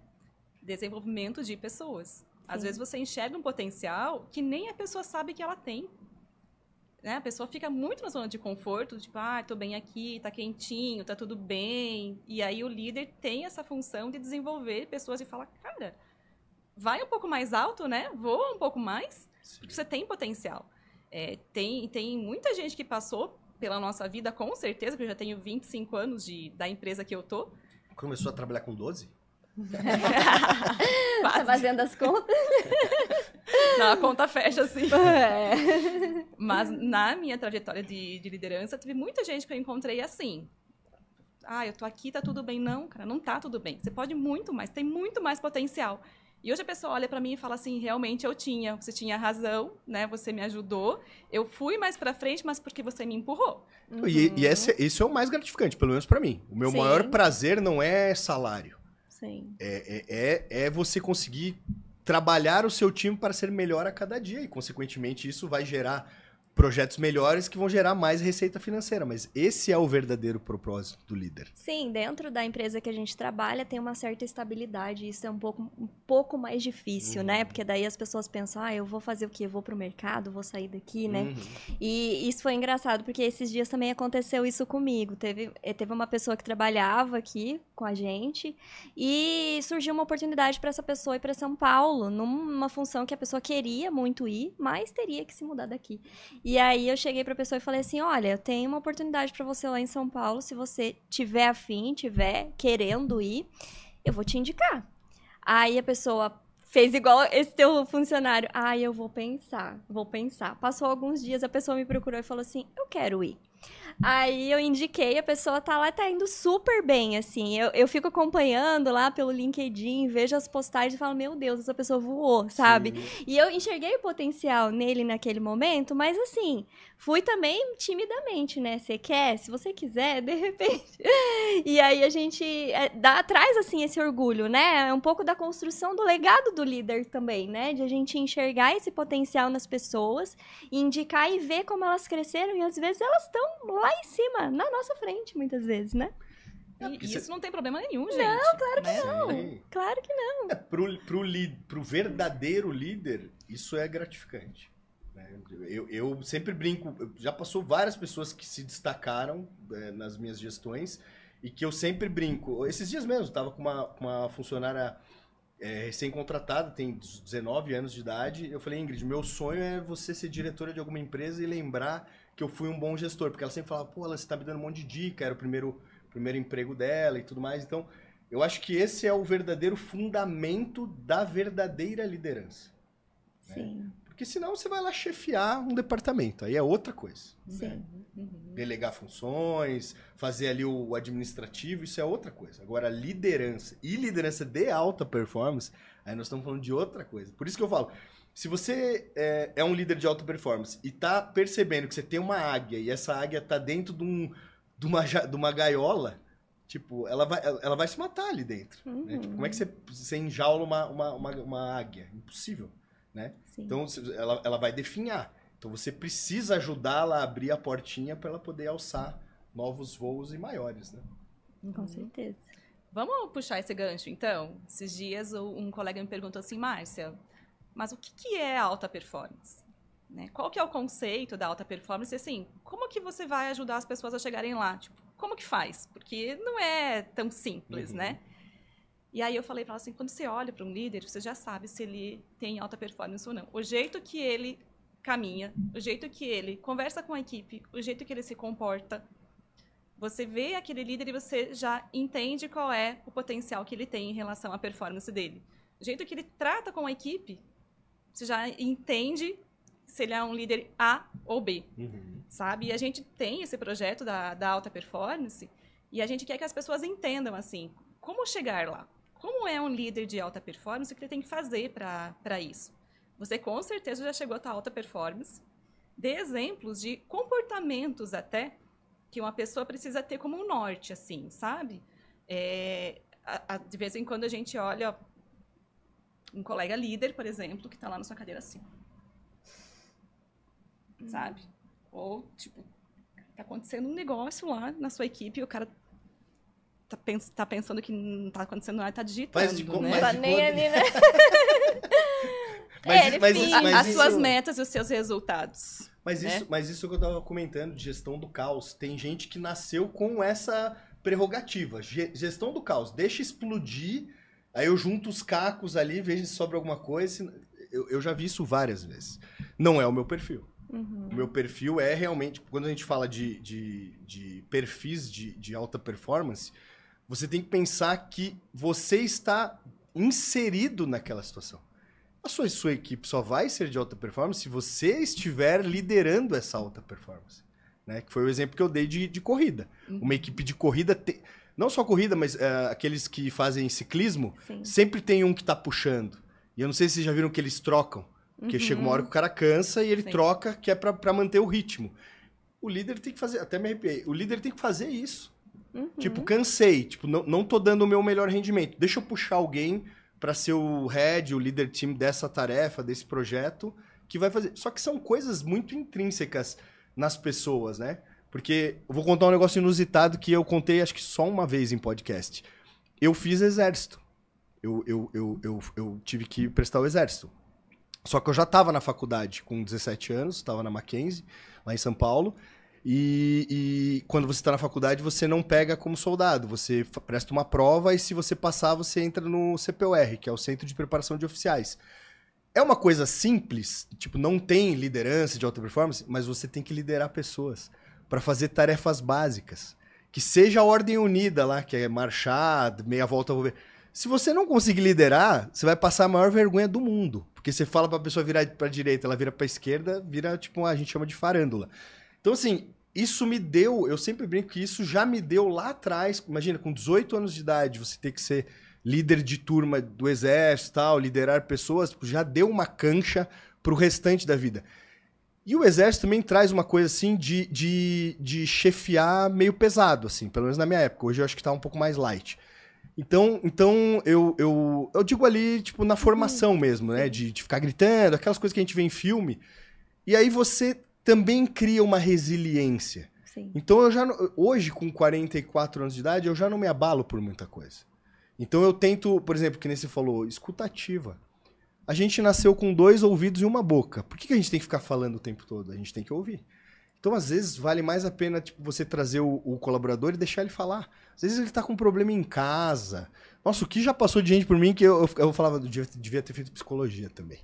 Desenvolvimento de pessoas. Às vezes você enxerga um potencial que nem a pessoa sabe que ela tem. Né? A pessoa fica muito na zona de conforto, tipo, tô bem aqui, tá quentinho, tá tudo bem. E aí o líder tem essa função de desenvolver pessoas e fala, cara, vai um pouco mais alto, né? Voa um pouco mais, porque você tem potencial. Tem muita gente que passou pela nossa vida, com certeza, porque eu já tenho 25 anos da empresa que eu tô. Começou a trabalhar com 12? Tá fazendo as contas? Não, a conta fecha, assim. Mas na minha trajetória de liderança, teve muita gente que eu encontrei assim. Eu tô aqui, tá tudo bem. Não, cara, não tá tudo bem. Você pode muito mais, tem muito mais potencial. E hoje a pessoa olha para mim e fala assim, realmente você tinha razão, né? Você me ajudou. Eu fui mais para frente, mas porque você me empurrou. Uhum. E esse é o mais gratificante, pelo menos para mim. O meu maior prazer não é salário. Sim. É você conseguir trabalhar o seu time para ser melhor a cada dia. E, consequentemente, isso vai gerar projetos melhores que vão gerar mais receita financeira. Mas esse é o verdadeiro propósito do líder. Sim, dentro da empresa que a gente trabalha tem uma certa estabilidade. Isso é um pouco mais difícil, né? Porque daí as pessoas pensam, eu vou fazer o quê? Eu vou pro mercado, vou sair daqui, né? E isso foi engraçado, porque esses dias também aconteceu isso comigo. Teve uma pessoa que trabalhava aqui com a gente e surgiu uma oportunidade para essa pessoa ir para São Paulo, numa função que a pessoa queria muito ir, mas teria que se mudar daqui. E aí eu cheguei pra pessoa e falei assim, olha, eu tenho uma oportunidade pra você lá em São Paulo, se você tiver afim, tiver querendo ir, eu vou te indicar. Aí a pessoa fez igual esse teu funcionário, eu vou pensar. Passou alguns dias, a pessoa me procurou e falou assim, eu quero ir. Aí eu indiquei, a pessoa tá lá, tá indo super bem, assim. Eu fico acompanhando lá pelo LinkedIn, vejo as postagens e falo, meu Deus, essa pessoa voou, sabe? Sim. E eu enxerguei o potencial nele naquele momento, mas assim, fui também timidamente, né? Você quer? Se você quiser, de repente. E aí a gente traz, assim, esse orgulho, né? É um pouco da construção do legado do líder também, né? De a gente enxergar esse potencial nas pessoas, indicar e ver como elas cresceram e às vezes elas estão lá em cima, na nossa frente, muitas vezes, né? E isso não tem problema nenhum, gente. Não, claro que não. Sim. Claro que não. Pro verdadeiro líder, isso é gratificante. Né? Eu sempre brinco, já passou várias pessoas que se destacaram nas minhas gestões e que eu sempre brinco. Esses dias mesmo, eu estava com uma funcionária recém-contratada, tem 19 anos de idade. Eu falei, Ingrid, meu sonho é você ser diretora de alguma empresa e lembrar que eu fui um bom gestor, porque ela sempre falava, pô, você tá me dando um monte de dica, era o primeiro emprego dela e tudo mais. Então, eu acho que esse é o verdadeiro fundamento da verdadeira liderança. Sim. Né? Porque senão você vai lá chefiar um departamento, aí é outra coisa. Sim. Né? Delegar funções, fazer ali o administrativo, isso é outra coisa. Agora, liderança e liderança de alta performance, Aí nós estamos falando de outra coisa. Por isso que eu falo, se você é um líder de alta performance e tá percebendo que você tem uma águia e essa águia tá dentro de uma gaiola, tipo, ela vai se matar ali dentro. Né? Tipo, como é que você enjaula uma águia? Impossível, né? Sim. Então, ela vai definhar. Então, você precisa ajudá-la a abrir a portinha para ela poder alçar novos voos e maiores, né? Com certeza. Vamos puxar esse gancho, então? Esses dias um colega me perguntou assim, Márcia, mas o que é alta performance? Né? Qual que é o conceito da alta performance? E, assim, como que você vai ajudar as pessoas a chegarem lá? Tipo, como que faz? Porque não é tão simples, né? E aí eu falei para ela assim, quando você olha para um líder, você já sabe se ele tem alta performance ou não. O jeito que ele caminha, o jeito que ele conversa com a equipe, o jeito que ele se comporta, você vê aquele líder e você já entende qual é o potencial que ele tem em relação à performance dele. O jeito que ele trata com a equipe, você já entende se ele é um líder A ou B, sabe? E a gente tem esse projeto da alta performance e a gente quer que as pessoas entendam, assim, como chegar lá. Como é um líder de alta performance, o que ele tem que fazer para isso. Você, com certeza, já chegou a tua alta performance. Dê exemplos de comportamentos até que uma pessoa precisa ter como um norte, assim, sabe? De vez em quando a gente olha um colega líder, por exemplo, que está lá na sua cadeira assim. Sabe? Ou, tipo, tá acontecendo um negócio lá na sua equipe e o cara tá pensando que não tá acontecendo nada, tá digitando, né? Não tá nem ali, né? As suas metas e os seus resultados. Mas isso que eu tava comentando, de gestão do caos, tem gente que nasceu com essa prerrogativa. Gestão do caos, deixa explodir, aí eu junto os cacos ali, vejo se sobra alguma coisa. Eu já vi isso várias vezes. Não é o meu perfil. O meu perfil é realmente, quando a gente fala de perfis de alta performance, você tem que pensar que você está inserido naquela situação. A sua equipe só vai ser de alta performance se você estiver liderando essa alta performance. Né? Que foi o exemplo que eu dei de corrida. Uma equipe de corrida, não só corrida, mas aqueles que fazem ciclismo, sempre tem um que está puxando. E eu não sei se vocês já viram que eles trocam. Porque chega uma hora que o cara cansa e ele troca, que é pra manter o ritmo. O líder tem que fazer, até me arrepiei, o líder tem que fazer isso. Tipo, cansei, tipo, não tô dando o meu melhor rendimento. Deixa eu puxar alguém pra ser o head, o líder team dessa tarefa, desse projeto, que vai fazer. Só que são coisas muito intrínsecas nas pessoas, né? Porque eu vou contar um negócio inusitado que eu contei acho que só uma vez em podcast. Eu fiz exército. Eu tive que prestar o exército. Só que eu já estava na faculdade com 17 anos, estava na Mackenzie, lá em São Paulo. E quando você está na faculdade, você não pega como soldado. Você presta uma prova e se você passar, você entra no CPOR, que é o Centro de Preparação de Oficiais. É uma coisa simples, tipo, não tem liderança de alta performance, mas você tem que liderar pessoas para fazer tarefas básicas. Que seja a ordem unida lá, que é marchar, meia volta... Se você não conseguir liderar, você vai passar a maior vergonha do mundo. Porque você fala pra pessoa virar pra direita, ela vira pra esquerda, vira, tipo, a gente chama de farândula. Então, assim, isso me deu... Eu sempre brinco que isso já me deu lá atrás. Imagina, com 18 anos de idade, você ter que ser líder de turma do exército e tal, liderar pessoas, tipo, já deu uma cancha pro restante da vida. E o exército também traz uma coisa, assim, de chefiar meio pesado, assim. Pelo menos na minha época. Hoje eu acho que tá um pouco mais light. Então eu digo ali, tipo, na formação mesmo, né? De ficar gritando, aquelas coisas que a gente vê em filme. E aí você também cria uma resiliência. Sim. Então hoje, com 44 anos de idade, eu já não me abalo por muita coisa. Então eu tento, por exemplo, que nem você falou, escutativa. A gente nasceu com 2 ouvidos e uma boca. Por que a gente tem que ficar falando o tempo todo? A gente tem que ouvir. Então, às vezes, vale mais a pena tipo, você trazer o colaborador e deixar ele falar. Às vezes ele tá com um problema em casa. Nossa, o que já passou de gente por mim que eu falava, devia ter feito psicologia também.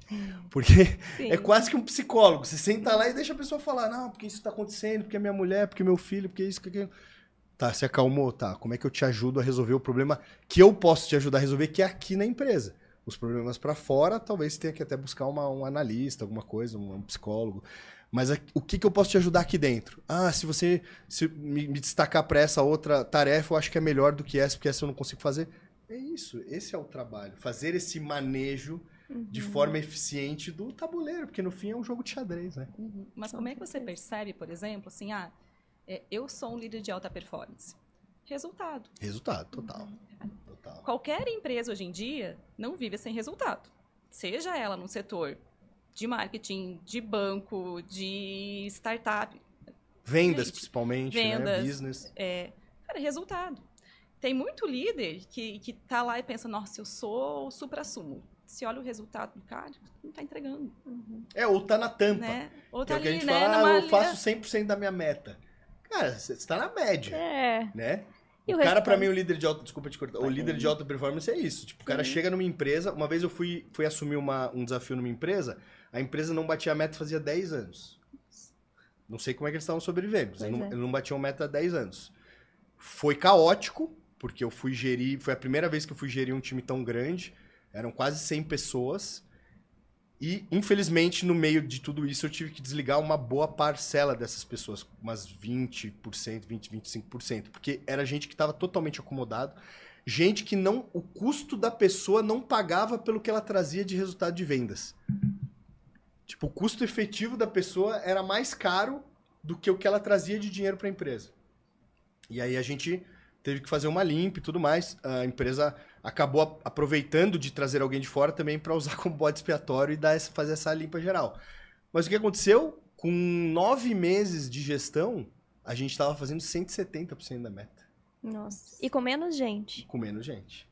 Porque é quase que um psicólogo. Você senta lá e deixa a pessoa falar, não, porque isso tá acontecendo, porque é minha mulher, porque é meu filho, porque isso, porque aquilo. Tá, se acalmou, tá. Como é que eu te ajudo a resolver o problema que eu posso te ajudar a resolver, que é aqui na empresa? Os problemas para fora, talvez você tenha que até buscar um analista, alguma coisa, um psicólogo. Mas o que eu posso te ajudar aqui dentro? Ah, se você me destacar para essa outra tarefa, eu acho que é melhor do que essa, porque essa eu não consigo fazer. É isso, esse é o trabalho. Fazer esse manejo de forma eficiente do tabuleiro, porque no fim é um jogo de xadrez, né? Mas como é que você percebe, por exemplo, assim, eu sou um líder de alta performance? Resultado. Resultado, total. Total. Qualquer empresa hoje em dia não vive sem resultado. Seja ela no setor de marketing, de banco, de startup. Vendas, principalmente, vendas, né? Business. Cara, resultado. Tem muito líder que tá lá e pensa, nossa, eu sou o supra-sumo. Se olha o resultado do cara, não tá entregando. Ou tá na tampa. Né? Ou tá que é o que a ali, gente né? fala, eu faço 100% da minha meta. Cara, você tá na média. Né? E o cara, pra mim, o líder de alta... Desculpa te cortar. O líder de alta performance é isso. Tipo, o cara chega numa empresa... Uma vez eu fui assumir um desafio numa empresa, a empresa não batia a meta fazia 10 anos. Não sei como é que eles estavam sobrevivendo. Eles não batiam meta há 10 anos. Foi caótico, porque eu fui gerir... Foi a primeira vez que eu fui gerir um time tão grande. Eram quase 100 pessoas. E, infelizmente, no meio de tudo isso, eu tive que desligar uma boa parcela dessas pessoas. Umas 20%, 25%. Porque era gente que estava totalmente acomodado. Gente que não... O custo da pessoa não pagava pelo que ela trazia de resultado de vendas. Tipo, o custo efetivo da pessoa era mais caro do que o que ela trazia de dinheiro para a empresa. E aí a gente teve que fazer uma limpa e tudo mais. A empresa acabou aproveitando de trazer alguém de fora também para usar como bode expiatório e fazer essa limpa geral. Mas o que aconteceu? Com 9 meses de gestão, a gente estava fazendo 170% da meta. Nossa. E com menos gente. Com menos gente.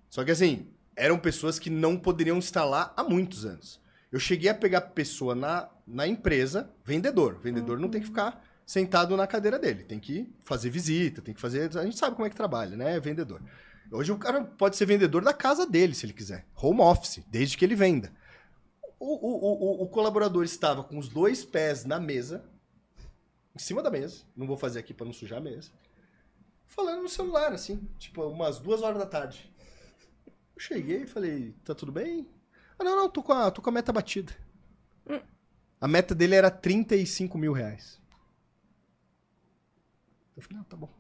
Só que assim, eram pessoas que não poderiam estar lá há muitos anos. Eu cheguei a pegar pessoa na empresa, vendedor. Vendedor não tem que ficar sentado na cadeira dele. Tem que fazer visita, tem que fazer... A gente sabe como é que trabalha, né? Vendedor. Hoje o cara pode ser vendedor da casa dele, se ele quiser. Home office, desde que ele venda. O colaborador estava com os 2 pés na mesa, em cima da mesa. Não vou fazer aqui para não sujar a mesa. Falando no celular, assim. Tipo, umas 2 horas da tarde. Eu cheguei e falei, tá tudo bem? Não, tô com a meta batida. A meta dele era 35 mil reais. Eu falei, não, tá bom.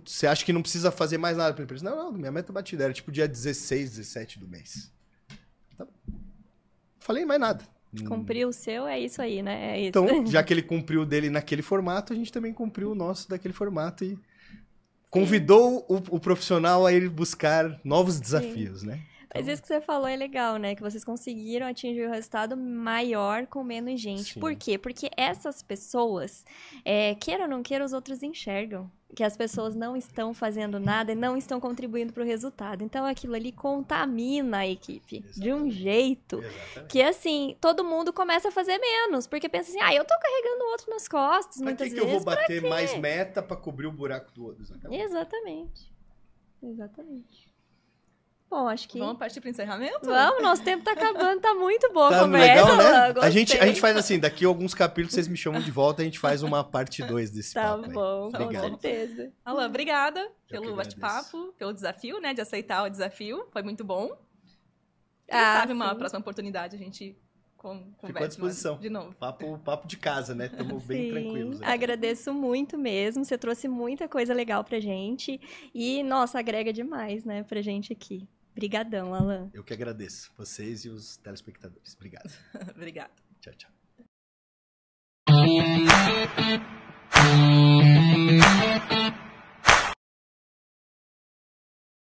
Você acha que não precisa fazer mais nada pra empresa? Não, minha meta batida. Era tipo dia 16, 17 do mês. Tá bom. Falei mais nada. Cumpriu o seu, é isso aí, né? É isso. Então, já que ele cumpriu o dele naquele formato, a gente também cumpriu o nosso daquele formato e convidou o profissional a ir buscar novos desafios, né? Mas isso que você falou é legal, né? Que vocês conseguiram atingir o resultado maior com menos gente. Sim. Por quê? Porque essas pessoas, queira ou não queira, os outros enxergam que as pessoas não estão fazendo nada e não estão contribuindo para o resultado. Então, aquilo ali contamina a equipe. Exatamente. De um jeito que, assim, todo mundo começa a fazer menos. Porque pensa assim, eu tô carregando o outro nas costas, muitas vezes. Pra que eu vou bater mais meta para cobrir o buraco do outro? Exatamente. Bom, acho que... Vamos partir para o encerramento? Vamos, nosso tempo tá acabando, tá muito boa a tá conversa. Legal, né? Gostei. A gente faz assim, daqui a alguns capítulos vocês me chamam de volta, a gente faz uma parte 2 desse papo. Tá bom, com certeza. Alan, obrigada pelo bate-papo, pelo desafio, né? De aceitar o desafio, foi muito bom. Quem sabe uma próxima oportunidade a gente conversa. Ficou à disposição. De novo. Papo de casa, né? Estamos bem tranquilos. Aqui. Agradeço muito mesmo, você trouxe muita coisa legal pra gente e, nossa, agrega demais, né, pra gente aqui. Obrigadão, Alan. Eu que agradeço, vocês e os telespectadores. Obrigado. Obrigada. Tchau, tchau.